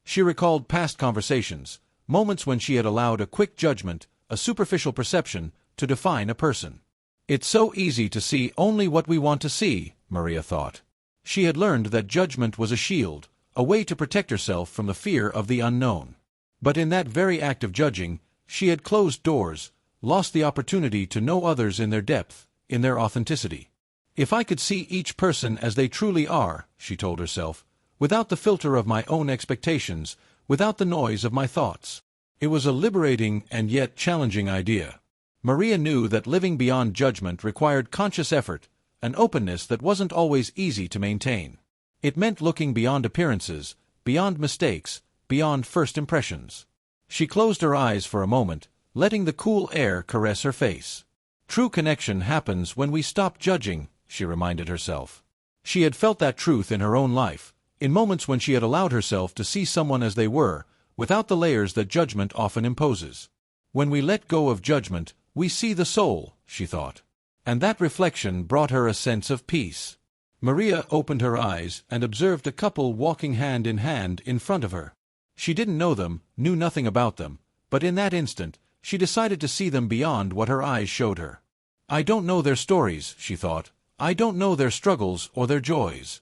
A: She recalled past conversations, moments when she had allowed a quick judgment, a superficial perception, to define a person. It's so easy to see only what we want to see, Maria thought. She had learned that judgment was a shield, a way to protect herself from the fear of the unknown. But in that very act of judging, she had closed doors, lost the opportunity to know others in their depth, in their authenticity. If I could see each person as they truly are, she told herself, without the filter of my own expectations, without the noise of my thoughts. It was a liberating and yet challenging idea. Maria knew that living beyond judgment required conscious effort, an openness that wasn't always easy to maintain. It meant looking beyond appearances, beyond mistakes, beyond first impressions. She closed her eyes for a moment, letting the cool air caress her face. True connection happens when we stop judging, she reminded herself. She had felt that truth in her own life, in moments when she had allowed herself to see someone as they were, without the layers that judgment often imposes. When we let go of judgment, we see the soul, she thought. And that reflection brought her a sense of peace. Maria opened her eyes and observed a couple walking hand in front of her. She didn't know them, knew nothing about them, but in that instant, she decided to see them beyond what her eyes showed her. I don't know their stories, she thought. I don't know their struggles or their joys.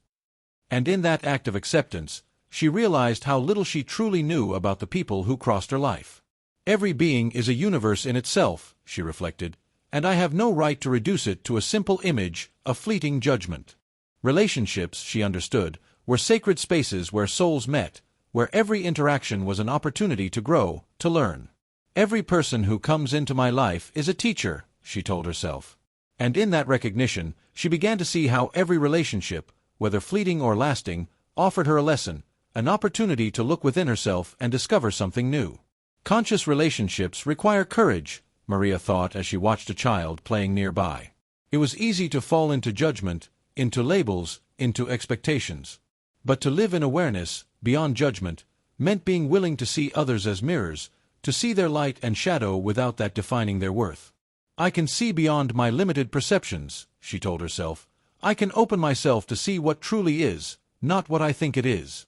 A: And in that act of acceptance, she realized how little she truly knew about the people who crossed her life. Every being is a universe in itself, she reflected, and I have no right to reduce it to a simple image, a fleeting judgment. Relationships, she understood, were sacred spaces where souls met, where every interaction was an opportunity to grow, to learn. Every person who comes into my life is a teacher, she told herself. And in that recognition, she began to see how every relationship, whether fleeting or lasting, offered her a lesson, an opportunity to look within herself and discover something new. Conscious relationships require courage, Maria thought as she watched a child playing nearby. It was easy to fall into judgment, into labels, into expectations. But to live in awareness, beyond judgment, meant being willing to see others as mirrors, to see their light and shadow without that defining their worth. I can see beyond my limited perceptions, she told herself. I can open myself to see what truly is, not what I think it is.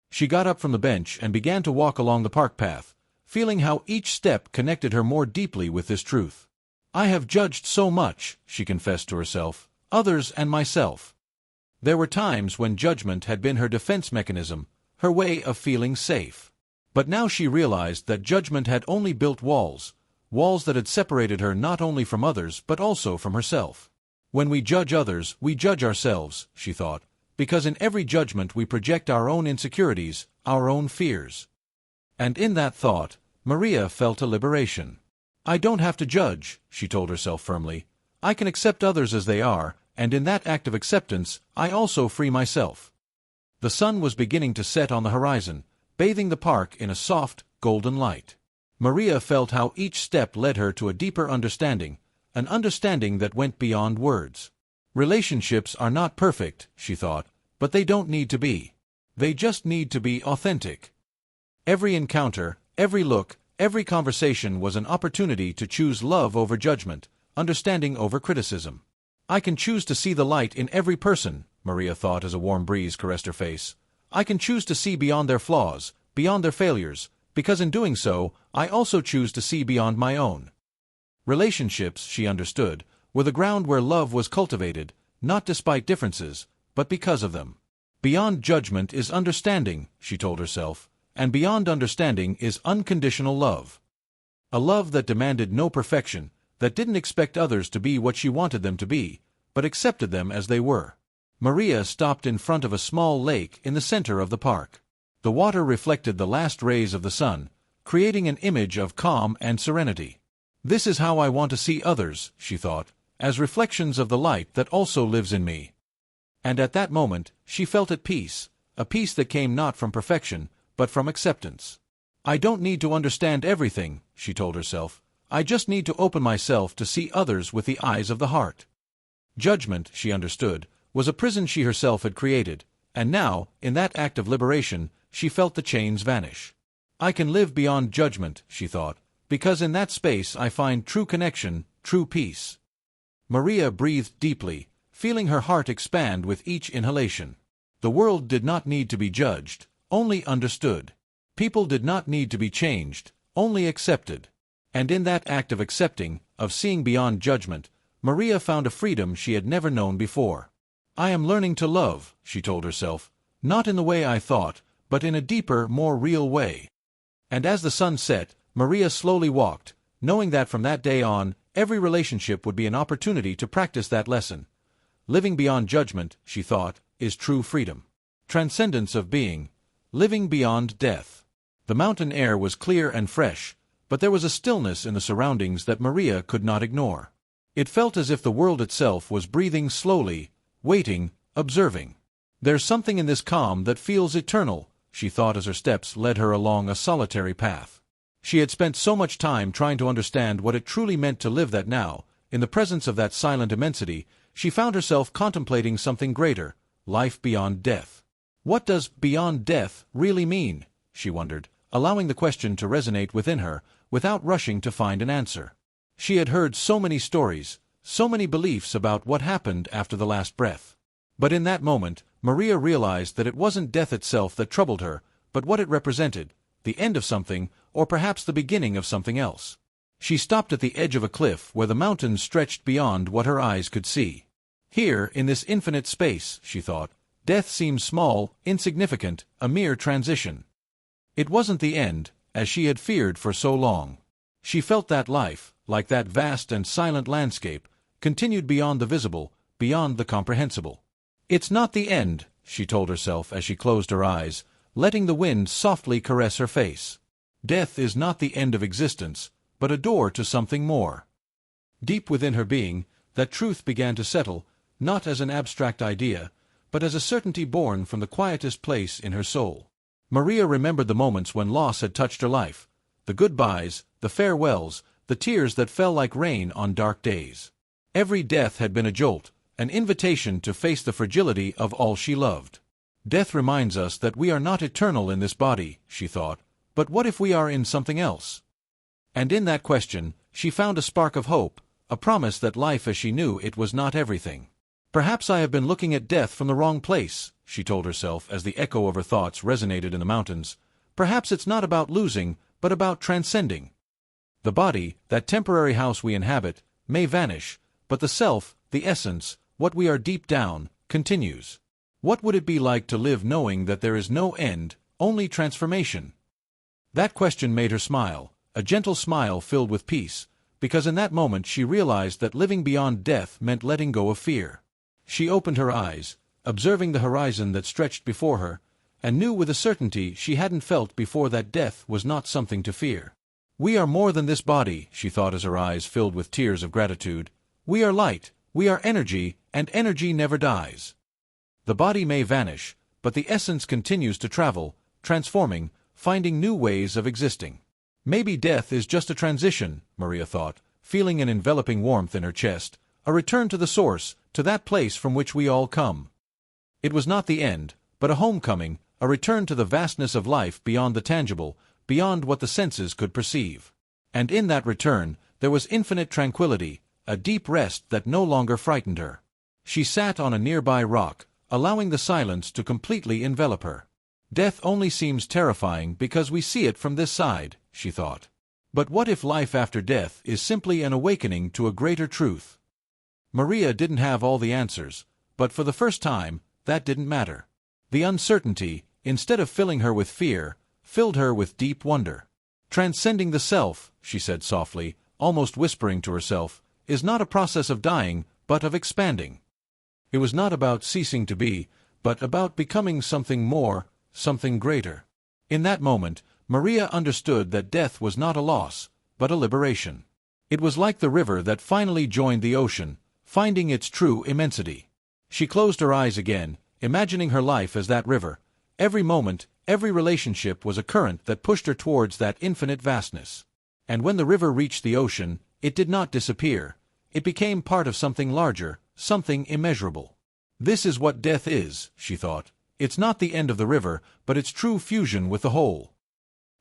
A: She got up from the bench and began to walk along the park path, feeling how each step connected her more deeply with this truth. I have judged so much, she confessed to herself, others and myself. There were times when judgment had been her defense mechanism, her way of feeling safe. But now she realized that judgment had only built walls, walls that had separated her not only from others but also from herself. When we judge others, we judge ourselves, she thought, because in every judgment we project our own insecurities, our own fears. And in that thought, Maria felt a liberation. I don't have to judge, she told herself firmly. I can accept others as they are, and in that act of acceptance, I also free myself. The sun was beginning to set on the horizon, bathing the park in a soft, golden light. Maria felt how each step led her to a deeper understanding, an understanding that went beyond words. Relationships are not perfect, she thought, but they don't need to be. They just need to be authentic. Every encounter, every look, every conversation was an opportunity to choose love over judgment, understanding over criticism. I can choose to see the light in every person, Maria thought as a warm breeze caressed her face. I can choose to see beyond their flaws, beyond their failures, because in doing so, I also choose to see beyond my own. Relationships, she understood, were the ground where love was cultivated, not despite differences, but because of them. Beyond judgment is understanding, she told herself, and beyond understanding is unconditional love. A love that demanded no perfection, that didn't expect others to be what she wanted them to be, but accepted them as they were. Maria stopped in front of a small lake in the center of the park. The water reflected the last rays of the sun, creating an image of calm and serenity. This is how I want to see others, she thought, as reflections of the light that also lives in me. And at that moment, she felt at peace, a peace that came not from perfection, but from acceptance. I don't need to understand everything, she told herself. I just need to open myself to see others with the eyes of the heart. Judgment, she understood, was a prison she herself had created, and now, in that act of liberation, she felt the chains vanish. I can live beyond judgment, she thought, because in that space I find true connection, true peace. Maria breathed deeply, feeling her heart expand with each inhalation. The world did not need to be judged, only understood. People did not need to be changed, only accepted. And in that act of accepting, of seeing beyond judgment, Maria found a freedom she had never known before. I am learning to love, she told herself, not in the way I thought, but in a deeper, more real way. And as the sun set, Maria slowly walked, knowing that from that day on, every relationship would be an opportunity to practice that lesson. Living beyond judgment, she thought, is true freedom. Transcendence of being, living beyond death. The mountain air was clear and fresh, but there was a stillness in the surroundings that Maria could not ignore. It felt as if the world itself was breathing slowly, waiting, observing. There's something in this calm that feels eternal, she thought as her steps led her along a solitary path. She had spent so much time trying to understand what it truly meant to live that now, in the presence of that silent immensity, she found herself contemplating something greater, life beyond death. What does beyond death really mean? She wondered, allowing the question to resonate within her, without rushing to find an answer. She had heard so many stories, so many beliefs about what happened after the last breath. But in that moment, Maria realized that it wasn't death itself that troubled her, but what it represented, the end of something, or perhaps the beginning of something else. She stopped at the edge of a cliff where the mountains stretched beyond what her eyes could see. Here, in this infinite space, she thought, death seems small, insignificant, a mere transition. It wasn't the end, as she had feared for so long. She felt that life, like that vast and silent landscape, continued beyond the visible, beyond the comprehensible. It's not the end, she told herself as she closed her eyes, letting the wind softly caress her face. Death is not the end of existence, but a door to something more. Deep within her being, that truth began to settle, not as an abstract idea, but as a certainty born from the quietest place in her soul. Maria remembered the moments when loss had touched her life, the goodbyes, the farewells, the tears that fell like rain on dark days. Every death had been a jolt, an invitation to face the fragility of all she loved. Death reminds us that we are not eternal in this body, she thought, but what if we are in something else? And in that question, she found a spark of hope, a promise that life as she knew it was not everything. Perhaps I have been looking at death from the wrong place, she told herself as the echo of her thoughts resonated in the mountains. Perhaps it's not about losing, but about transcending. The body, that temporary house we inhabit, may vanish, but the self, the essence, what we are deep down, continues. What would it be like to live knowing that there is no end, only transformation? That question made her smile, a gentle smile filled with peace, because in that moment she realized that living beyond death meant letting go of fear. She opened her eyes, observing the horizon that stretched before her, and knew with a certainty she hadn't felt before that death was not something to fear. We are more than this body, she thought as her eyes filled with tears of gratitude. We are light, we are energy, and energy never dies. The body may vanish, but the essence continues to travel, transforming, finding new ways of existing. Maybe death is just a transition, Maria thought, feeling an enveloping warmth in her chest, a return to the source, to that place from which we all come. It was not the end, but a homecoming, a return to the vastness of life beyond the tangible, beyond what the senses could perceive. And in that return, there was infinite tranquility, a deep rest that no longer frightened her. She sat on a nearby rock, allowing the silence to completely envelop her. Death only seems terrifying because we see it from this side, she thought. But what if life after death is simply an awakening to a greater truth? Maria didn't have all the answers, but for the first time, that didn't matter. The uncertainty, instead of filling her with fear, filled her with deep wonder. Transcending the self, she said softly, almost whispering to herself, is not a process of dying, but of expanding. It was not about ceasing to be, but about becoming something more, something greater. In that moment, Maria understood that death was not a loss, but a liberation. It was like the river that finally joined the ocean, finding its true immensity. She closed her eyes again, imagining her life as that river. Every moment, every relationship was a current that pushed her towards that infinite vastness. And when the river reached the ocean, it did not disappear. It became part of something larger, something immeasurable. This is what death is, she thought. It's not the end of the river, but its true fusion with the whole.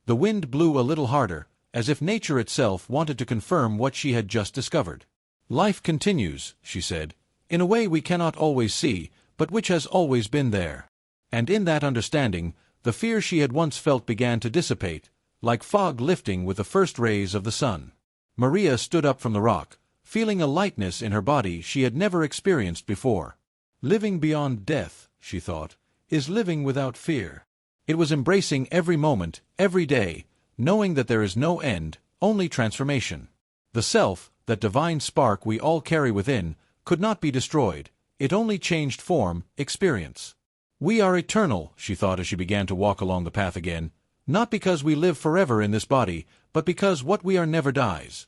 A: The wind blew a little harder, as if nature itself wanted to confirm what she had just discovered. Life continues, she said, in a way we cannot always see, but which has always been there. And in that understanding, the fear she had once felt began to dissipate, like fog lifting with the first rays of the sun. Maria stood up from the rock, feeling a lightness in her body she had never experienced before. Living beyond death, she thought, is living without fear. It was embracing every moment, every day, knowing that there is no end, only transformation. The self, that divine spark we all carry within, could not be destroyed. It only changed form, experience. We are eternal, she thought as she began to walk along the path again, not because we live forever in this body, but because what we are never dies.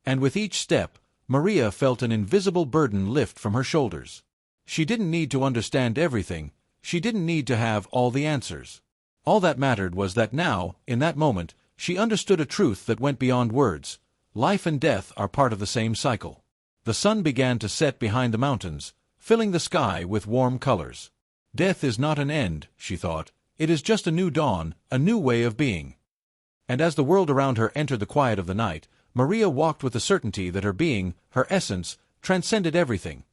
A: And with each step, Maria felt an invisible burden lift from her shoulders. She didn't need to understand everything, she didn't need to have all the answers. All that mattered was that now, in that moment, she understood a truth that went beyond words. Life and death are part of the same cycle. The sun began to set behind the mountains, filling the sky with warm colors. Death is not an end, she thought. It is just a new dawn, a new way of being. And as the world around her entered the quiet of the night, Maria walked with the certainty that her being, her essence, transcended everything.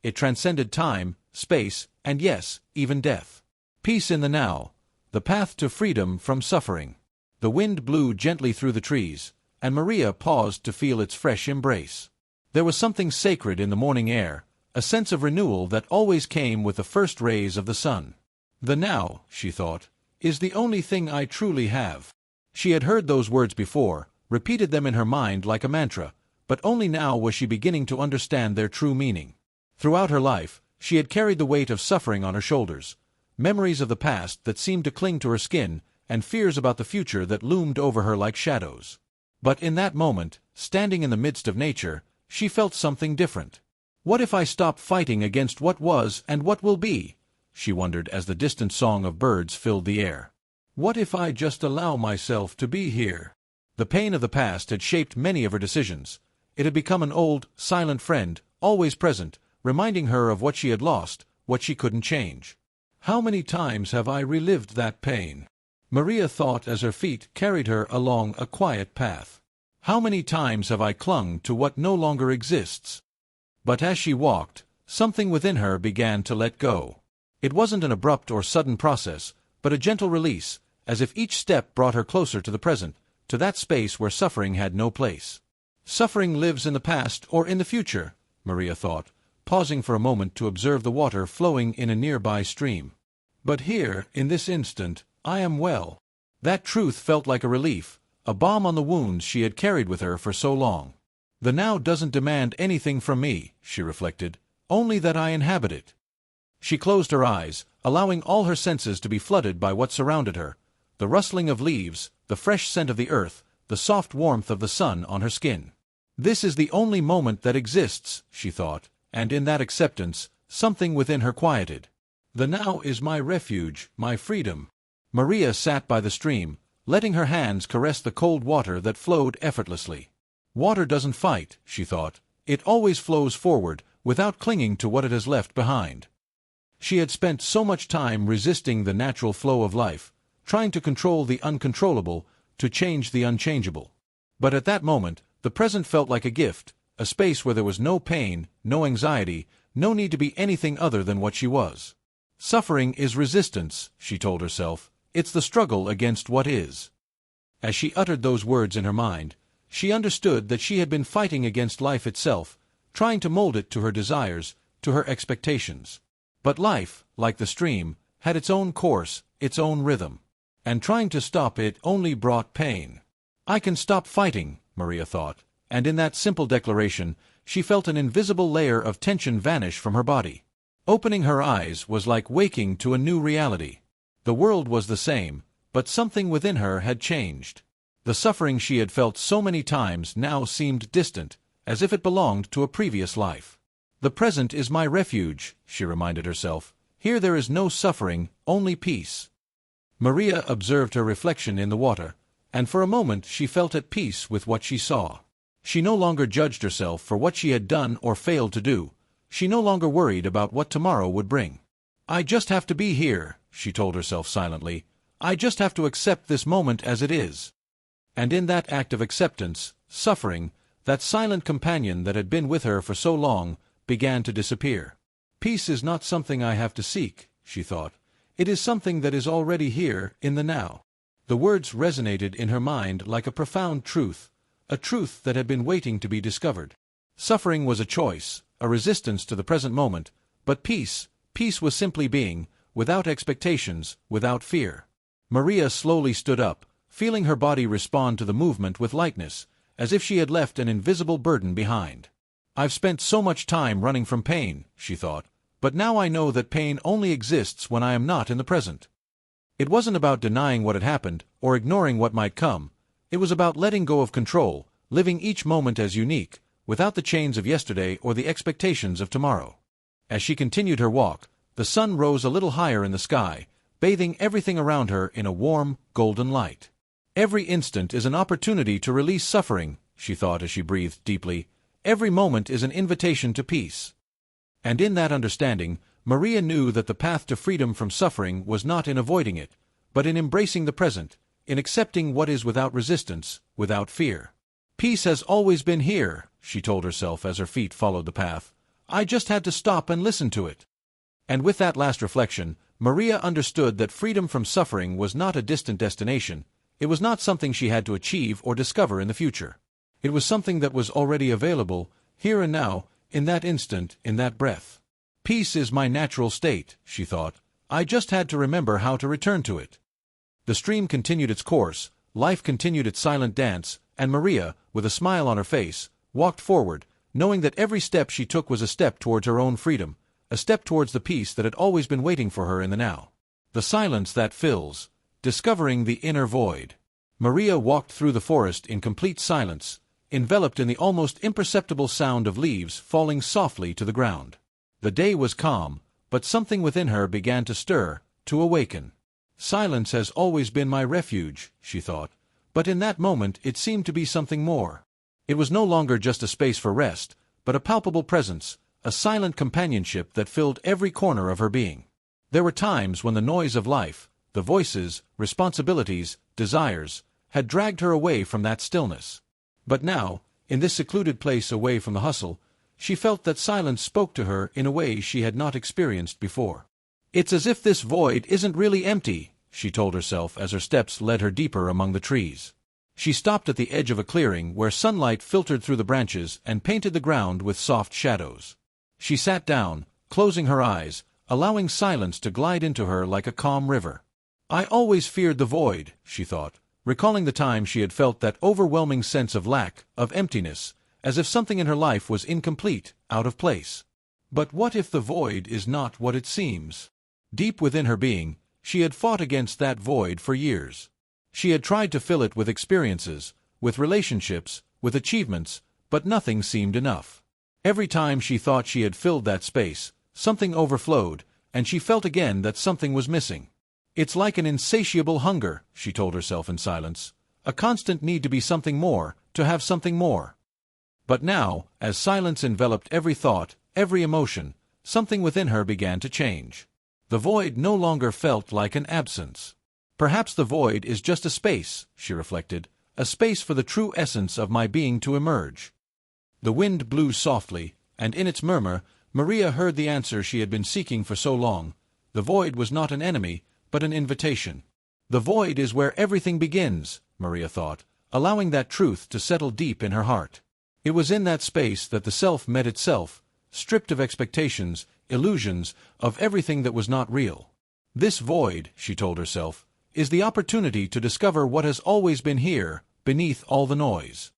A: It transcended time, space, and yes, even death. Peace in the now, the path to freedom from suffering. The wind blew gently through the trees, and Maria paused to feel its fresh embrace. There was something sacred in the morning air, a sense of renewal that always came with the first rays of the sun. The now, she thought, is the only thing I truly have. She had heard those words before, repeated them in her mind like a mantra, but only now was she beginning to understand their true meaning. Throughout her life, she had carried the weight of suffering on her shoulders, memories of the past that seemed to cling to her skin, and fears about the future that loomed over her like shadows. But in that moment, standing in the midst of nature, she felt something different. What if I stopped fighting against what was and what will be? She wondered as the distant song of birds filled the air. What if I just allow myself to be here? The pain of the past had shaped many of her decisions. It had become an old, silent friend, always present, reminding her of what she had lost, what she couldn't change. How many times have I relived that pain? Maria thought as her feet carried her along a quiet path. How many times have I clung to what no longer exists? But as she walked, something within her began to let go. It wasn't an abrupt or sudden process, but a gentle release, as if each step brought her closer to the present, to that space where suffering had no place. Suffering lives in the past or in the future, Maria thought, pausing for a moment to observe the water flowing in a nearby stream. But here, in this instant, I am well. That truth felt like a relief, a balm on the wounds she had carried with her for so long. The now doesn't demand anything from me, she reflected, only that I inhabit it. She closed her eyes, allowing all her senses to be flooded by what surrounded her, the rustling of leaves, the fresh scent of the earth, the soft warmth of the sun on her skin. This is the only moment that exists, she thought, and in that acceptance, something within her quieted. The now is my refuge, my freedom. Maria sat by the stream, letting her hands caress the cold water that flowed effortlessly. Water doesn't fight, she thought. It always flows forward, without clinging to what it has left behind. She had spent so much time resisting the natural flow of life, trying to control the uncontrollable, to change the unchangeable. But at that moment, the present felt like a gift, a space where there was no pain, no anxiety, no need to be anything other than what she was. Suffering is resistance, she told herself. It's the struggle against what is. As she uttered those words in her mind, she understood that she had been fighting against life itself, trying to mold it to her desires, to her expectations. But life, like the stream, had its own course, its own rhythm. And trying to stop it only brought pain. I can stop fighting, Maria thought, and in that simple declaration, she felt an invisible layer of tension vanish from her body. Opening her eyes was like waking to a new reality. The world was the same, but something within her had changed. The suffering she had felt so many times now seemed distant, as if it belonged to a previous life. The present is my refuge, she reminded herself. Here there is no suffering, only peace. Maria observed her reflection in the water, and for a moment she felt at peace with what she saw. She no longer judged herself for what she had done or failed to do. She no longer worried about what tomorrow would bring. I just have to be here, she told herself silently. I just have to accept this moment as it is. And in that act of acceptance, suffering, that silent companion that had been with her for so long, began to disappear. Peace is not something I have to seek, she thought. It is something that is already here, in the now. The words resonated in her mind like a profound truth, a truth that had been waiting to be discovered. Suffering was a choice, a resistance to the present moment, but peace was simply being, without expectations, without fear. Maria slowly stood up, feeling her body respond to the movement with lightness, as if she had left an invisible burden behind. I've spent so much time running from pain, she thought, but now I know that pain only exists when I am not in the present. It wasn't about denying what had happened, or ignoring what might come. It was about letting go of control, living each moment as unique, without the chains of yesterday or the expectations of tomorrow. As she continued her walk, the sun rose a little higher in the sky, bathing everything around her in a warm, golden light. Every instant is an opportunity to release suffering, she thought as she breathed deeply. Every moment is an invitation to peace. And in that understanding, Maria knew that the path to freedom from suffering was not in avoiding it, but in embracing the present, in accepting what is without resistance, without fear. Peace has always been here, she told herself as her feet followed the path. I just had to stop and listen to it. And with that last reflection, Maria understood that freedom from suffering was not a distant destination. It was not something she had to achieve or discover in the future. It was something that was already available, here and now, in that instant, in that breath. Peace is my natural state, she thought. I just had to remember how to return to it. The stream continued its course, life continued its silent dance, and Maria, with a smile on her face, walked forward, knowing that every step she took was a step towards her own freedom, a step towards the peace that had always been waiting for her in the now. The silence that fills, discovering the inner void. Maria walked through the forest in complete silence, enveloped in the almost imperceptible sound of leaves falling softly to the ground. The day was calm, but something within her began to stir, to awaken. Silence has always been my refuge, she thought, but in that moment it seemed to be something more. It was no longer just a space for rest, but a palpable presence, a silent companionship that filled every corner of her being. There were times when the noise of life, the voices, responsibilities, desires, had dragged her away from that stillness. But now, in this secluded place away from the hustle, she felt that silence spoke to her in a way she had not experienced before. It's as if this void isn't really empty, she told herself as her steps led her deeper among the trees. She stopped at the edge of a clearing where sunlight filtered through the branches and painted the ground with soft shadows. She sat down, closing her eyes, allowing silence to glide into her like a calm river. I always feared the void, she thought, recalling the time she had felt that overwhelming sense of lack, of emptiness, as if something in her life was incomplete, out of place. But what if the void is not what it seems? Deep within her being, she had fought against that void for years. She had tried to fill it with experiences, with relationships, with achievements, but nothing seemed enough. Every time she thought she had filled that space, something overflowed, and she felt again that something was missing. It's like an insatiable hunger, she told herself in silence, a constant need to be something more, to have something more. But now, as silence enveloped every thought, every emotion, something within her began to change. The void no longer felt like an absence. Perhaps the void is just a space, she reflected, a space for the true essence of my being to emerge. The wind blew softly, and in its murmur, Maria heard the answer she had been seeking for so long. The void was not an enemy, but an invitation. The void is where everything begins, Maria thought, allowing that truth to settle deep in her heart. It was in that space that the self met itself, stripped of expectations, illusions, of everything that was not real. This void, she told herself, is the opportunity to discover what has always been here, beneath all the noise.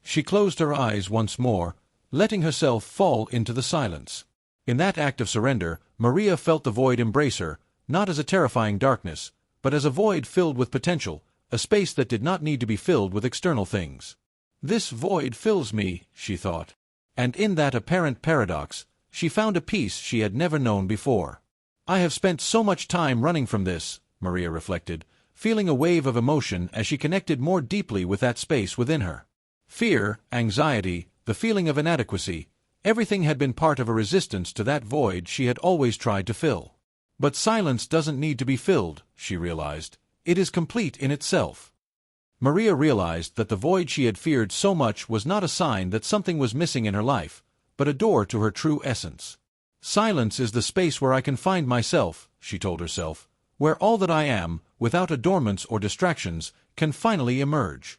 A: She closed her eyes once more, letting herself fall into the silence. In that act of surrender, Maria felt the void embrace her, not as a terrifying darkness, but as a void filled with potential, a space that did not need to be filled with external things. This void fills me, she thought. And in that apparent paradox, she found a peace she had never known before. I have spent so much time running from this, Maria reflected, feeling a wave of emotion as she connected more deeply with that space within her. Fear, anxiety, the feeling of inadequacy, everything had been part of a resistance to that void she had always tried to fill. But silence doesn't need to be filled, she realized. It is complete in itself. Maria realized that the void she had feared so much was not a sign that something was missing in her life, but a door to her true essence. Silence is the space where I can find myself, she told herself, where all that I am, without adornments or distractions, can finally emerge.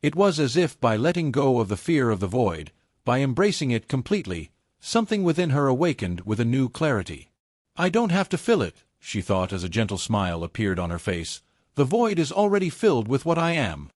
A: It was as if by letting go of the fear of the void, by embracing it completely, something within her awakened with a new clarity. I don't have to fill it, she thought as a gentle smile appeared on her face. The void is already filled with what I am.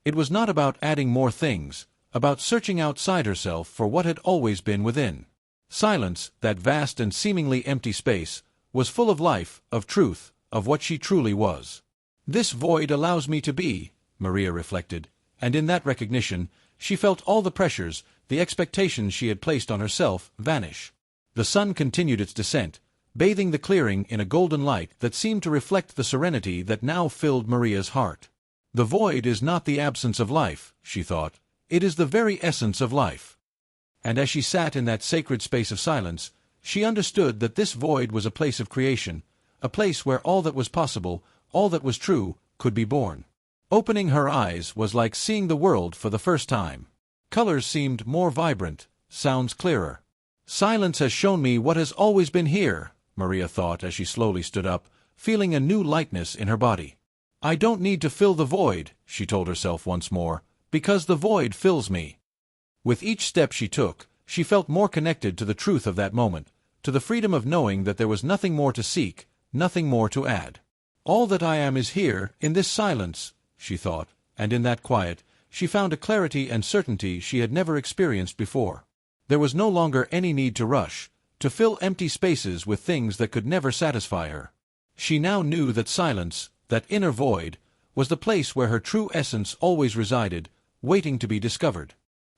A: It was not about adding more things, about searching outside herself for what had always been within. Silence, that vast and seemingly empty space, was full of life, of truth, of what she truly was. This void allows me to be, Maria reflected, and in that recognition, she felt all the pressures, the expectations she had placed on herself, vanish. The sun continued its descent, bathing the clearing in a golden light that seemed to reflect the serenity that now filled Maria's heart. The void is not the absence of life, she thought, it is the very essence of life. And as she sat in that sacred space of silence, She understood that this void was a place of creation, a place where all that was possible, all that was true, could be born. Opening her eyes was like seeing the world for the first time. Colors seemed more vibrant, sounds clearer. Silence has shown me what has always been here, Maria thought as she slowly stood up, feeling a new lightness in her body. I don't need to fill the void, she told herself once more, because the void fills me. With each step she took, she felt more connected to the truth of that moment, to the freedom of knowing that there was nothing more to seek, nothing more to add. All that I am is here, in this silence, she thought, and in that quiet, she found a clarity and certainty she had never experienced before. There was no longer any need to rush, to fill empty spaces with things that could never satisfy her. She now knew that silence, that inner void, was the place where her true essence always resided, waiting to be discovered.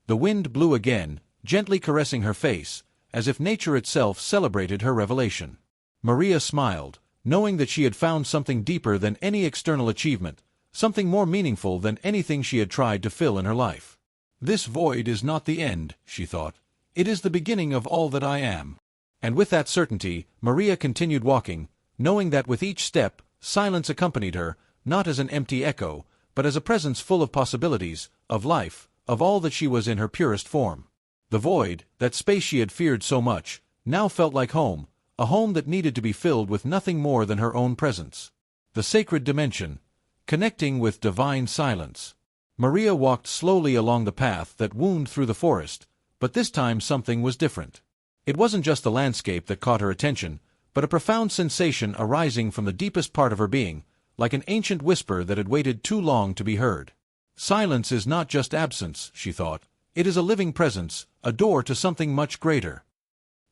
A: The wind blew again, gently caressing her face, as if nature itself celebrated her revelation. Maria smiled, knowing that she had found something deeper than any external achievement, something more meaningful than anything she had tried to fill in her life. This void is not the end, she thought. It is the beginning of all that I am. And with that certainty, Maria continued walking, knowing that with each step, silence accompanied her, not as an empty echo, but as a presence full of possibilities, of life, of all that she was in her purest form. The void, that space she had feared so much, now felt like home, a home that needed to be filled with nothing more than her own presence. The sacred dimension, connecting with divine silence. Maria walked slowly along the path that wound through the forest, but this time something was different. It wasn't just the landscape that caught her attention, but a profound sensation arising from the deepest part of her being, like an ancient whisper that had waited too long to be heard. Silence is not just absence, she thought. It is a living presence, a door to something much greater.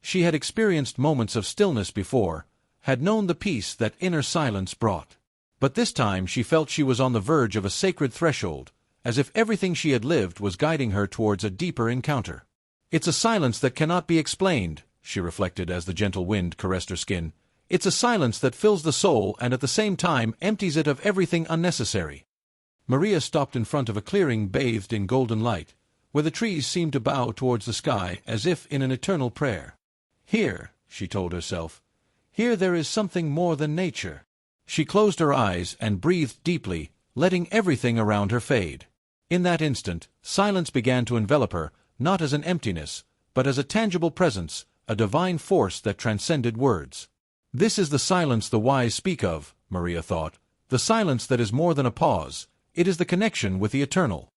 A: She had experienced moments of stillness before, had known the peace that inner silence brought. But this time she felt she was on the verge of a sacred threshold, as if everything she had lived was guiding her towards a deeper encounter. It's a silence that cannot be explained, she reflected as the gentle wind caressed her skin. It's a silence that fills the soul and at the same time empties it of everything unnecessary. Maria stopped in front of a clearing bathed in golden light, where the trees seemed to bow towards the sky as if in an eternal prayer. Here, she told herself, here there is something more than nature. She closed her eyes and breathed deeply, letting everything around her fade. In that instant, silence began to envelop her, not as an emptiness, but as a tangible presence, a divine force that transcended words. This is the silence the wise speak of, Maria thought, the silence that is more than a pause, it is the connection with the eternal.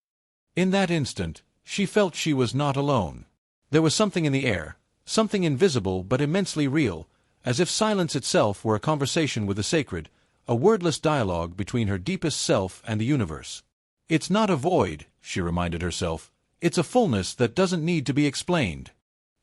A: In that instant, she felt she was not alone. There was something in the air, something invisible but immensely real, as if silence itself were a conversation with the sacred, a wordless dialogue between her deepest self and the universe. It's not a void, she reminded herself, it's a fullness that doesn't need to be explained.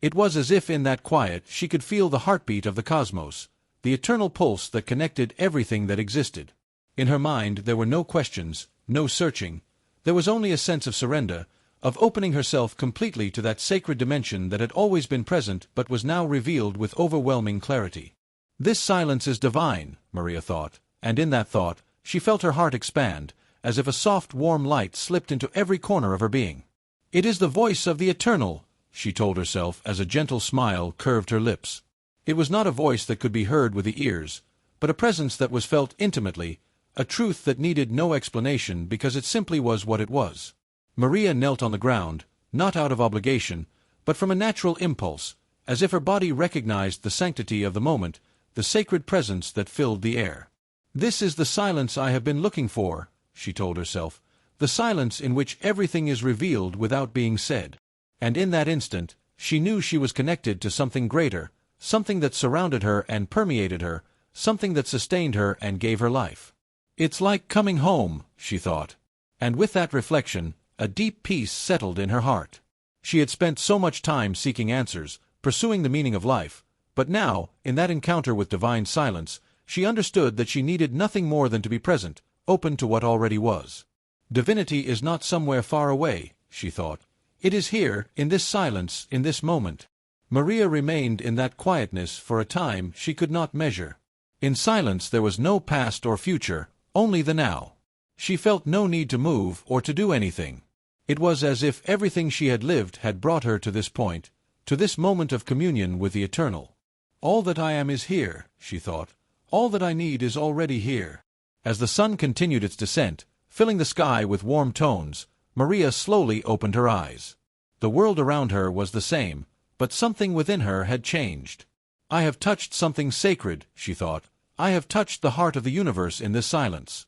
A: It was as if in that quiet she could feel the heartbeat of the cosmos, the eternal pulse that connected everything that existed. In her mind there were no questions, no searching, there was only a sense of surrender, of opening herself completely to that sacred dimension that had always been present but was now revealed with overwhelming clarity. This silence is divine, Maria thought, and in that thought, she felt her heart expand, as if a soft warm light slipped into every corner of her being. It is the voice of the eternal, she told herself as a gentle smile curved her lips. It was not a voice that could be heard with the ears, but a presence that was felt intimately, a truth that needed no explanation because it simply was what it was. Maria knelt on the ground, not out of obligation, but from a natural impulse, as if her body recognized the sanctity of the moment, the sacred presence that filled the air. This is the silence I have been looking for, she told herself, the silence in which everything is revealed without being said. And in that instant, she knew she was connected to something greater, something that surrounded her and permeated her, something that sustained her and gave her life. It's like coming home, she thought. And with that reflection, a deep peace settled in her heart. She had spent so much time seeking answers, pursuing the meaning of life, but now, in that encounter with divine silence, she understood that she needed nothing more than to be present, open to what already was. Divinity is not somewhere far away, she thought. It is here, in this silence, in this moment. Maria remained in that quietness for a time she could not measure. In silence there was no past or future, only the now. She felt no need to move or to do anything. It was as if everything she had lived had brought her to this point, to this moment of communion with the eternal. All that I am is here, she thought. All that I need is already here. As the sun continued its descent, filling the sky with warm tones, Maria slowly opened her eyes. The world around her was the same, but something within her had changed. I have touched something sacred, she thought. I have touched the heart of the universe in this silence.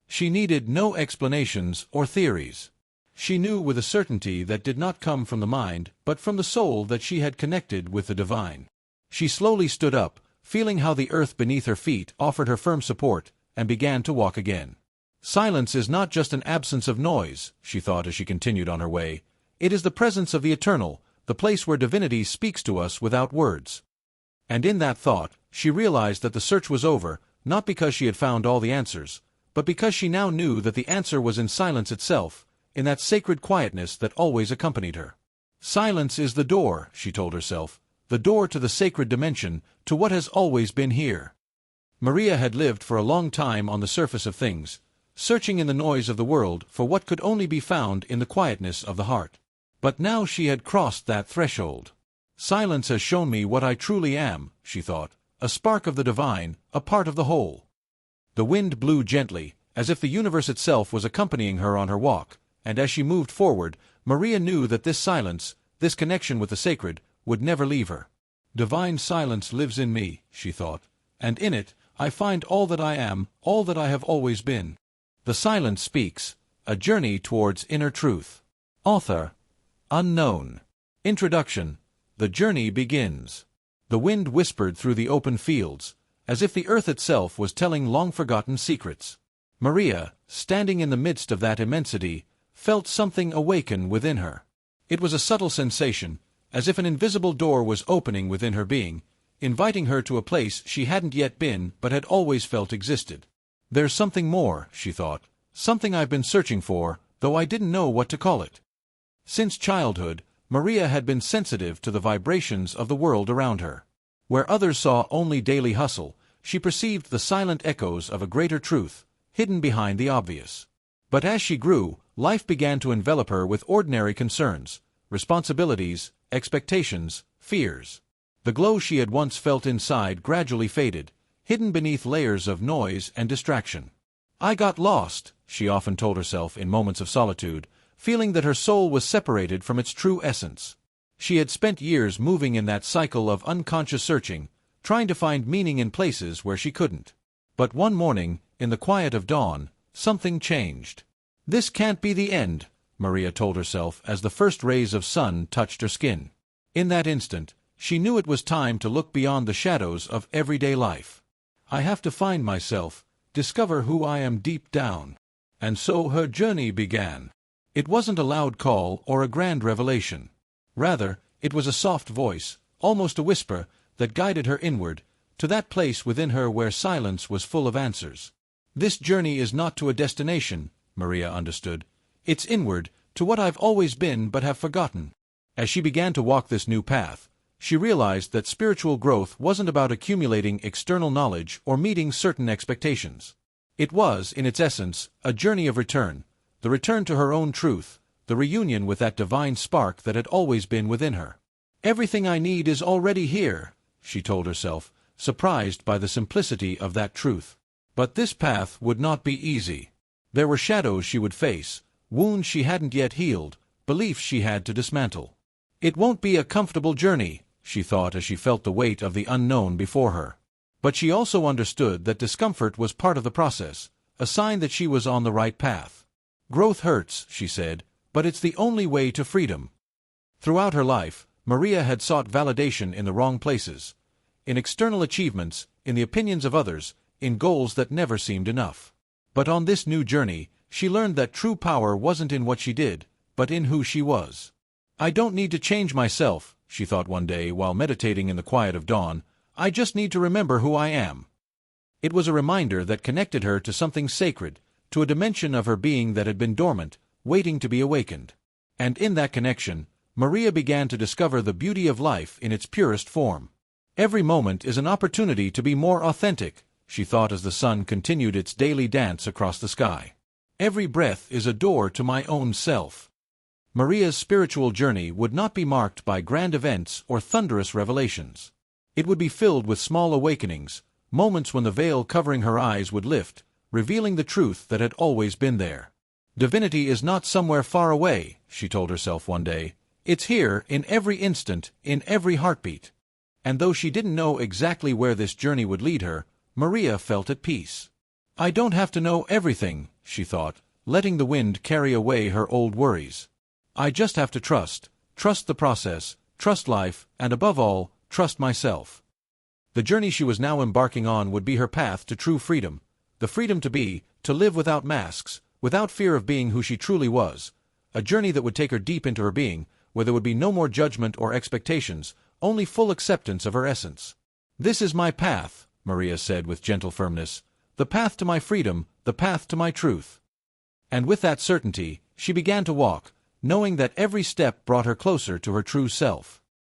A: She needed no explanations or theories. She knew with a certainty that did not come from the mind, but from the soul, that she had connected with the divine. She slowly stood up, feeling how the earth beneath her feet offered her firm support, and began to walk again. Silence is not just an absence of noise, she thought as she continued on her way. It is the presence of the eternal, the place where divinity speaks to us without words. And in that thought, she realized that the search was over, not because she had found all the answers, but because she now knew that the answer was in silence itself, in that sacred quietness that always accompanied her. Silence is the door, she told herself, the door to the sacred dimension, to what has always been here. Maria had lived for a long time on the surface of things, searching in the noise of the world for what could only be found in the quietness of the heart. But now she had crossed that threshold. Silence has shown me what I truly am, she thought, a spark of the divine, a part of the whole. The wind blew gently, as if the universe itself was accompanying her on her walk, and as she moved forward, Maria knew that this silence, this connection with the sacred, would never leave her. Divine silence lives in me, she thought, and in it, I find all that I am, all that I have always been. The silence speaks, a journey towards inner truth. Author, unknown. Introduction, the journey begins. The wind whispered through the open fields, as if the earth itself was telling long-forgotten secrets. Maria, standing in the midst of that immensity, felt something awaken within her. It was a subtle sensation, as if an invisible door was opening within her being, inviting her to a place she hadn't yet been but had always felt existed. There's something more, she thought, something I've been searching for, though I didn't know what to call it. Since childhood, Maria had been sensitive to the vibrations of the world around her. Where others saw only daily hustle, she perceived the silent echoes of a greater truth, hidden behind the obvious. But as she grew, life began to envelop her with ordinary concerns, responsibilities, expectations, fears. The glow she had once felt inside gradually faded, hidden beneath layers of noise and distraction. I got lost, she often told herself in moments of solitude, feeling that her soul was separated from its true essence. She had spent years moving in that cycle of unconscious searching, trying to find meaning in places where she couldn't. But one morning, in the quiet of dawn, something changed. This can't be the end, Maria told herself as the first rays of sun touched her skin. In that instant, she knew it was time to look beyond the shadows of everyday life. I have to find myself, discover who I am deep down. And so her journey began. It wasn't a loud call or a grand revelation. Rather, it was a soft voice, almost a whisper, that guided her inward, to that place within her where silence was full of answers. This journey is not to a destination, Maria understood. It's inward, to what I've always been but have forgotten. As she began to walk this new path, she realized that spiritual growth wasn't about accumulating external knowledge or meeting certain expectations. It was, in its essence, a journey of return, the return to her own truth, the reunion with that divine spark that had always been within her. Everything I need is already here, she told herself, surprised by the simplicity of that truth. But this path would not be easy. There were shadows she would face, wounds she hadn't yet healed, beliefs she had to dismantle. It won't be a comfortable journey, she thought as she felt the weight of the unknown before her. But she also understood that discomfort was part of the process, a sign that she was on the right path. Growth hurts, she said, but it's the only way to freedom. Throughout her life, Maria had sought validation in the wrong places, in external achievements, in the opinions of others, in goals that never seemed enough. But on this new journey, she learned that true power wasn't in what she did, but in who she was. I don't need to change myself, she thought one day while meditating in the quiet of dawn. I just need to remember who I am. It was a reminder that connected her to something sacred, to a dimension of her being that had been dormant, waiting to be awakened. And in that connection, Maria began to discover the beauty of life in its purest form. Every moment is an opportunity to be more authentic, she thought as the sun continued its daily dance across the sky. Every breath is a door to my own self. Maria's spiritual journey would not be marked by grand events or thunderous revelations. It would be filled with small awakenings, moments when the veil covering her eyes would lift, revealing the truth that had always been there. Divinity is not somewhere far away, she told herself one day. It's here, in every instant, in every heartbeat. And though she didn't know exactly where this journey would lead her, Maria felt at peace. I don't have to know everything, she thought, letting the wind carry away her old worries. I just have to trust the process, trust life, and above all, trust myself. The journey she was now embarking on would be her path to true freedom, the freedom to live without masks, without fear of being who she truly was, a journey that would take her deep into her being, where there would be no more judgment or expectations, only full acceptance of her essence. This is my path, Maria said with gentle firmness, the path to my freedom, the path to my truth. And with that certainty, she began to walk, knowing that every step brought her closer to her true self.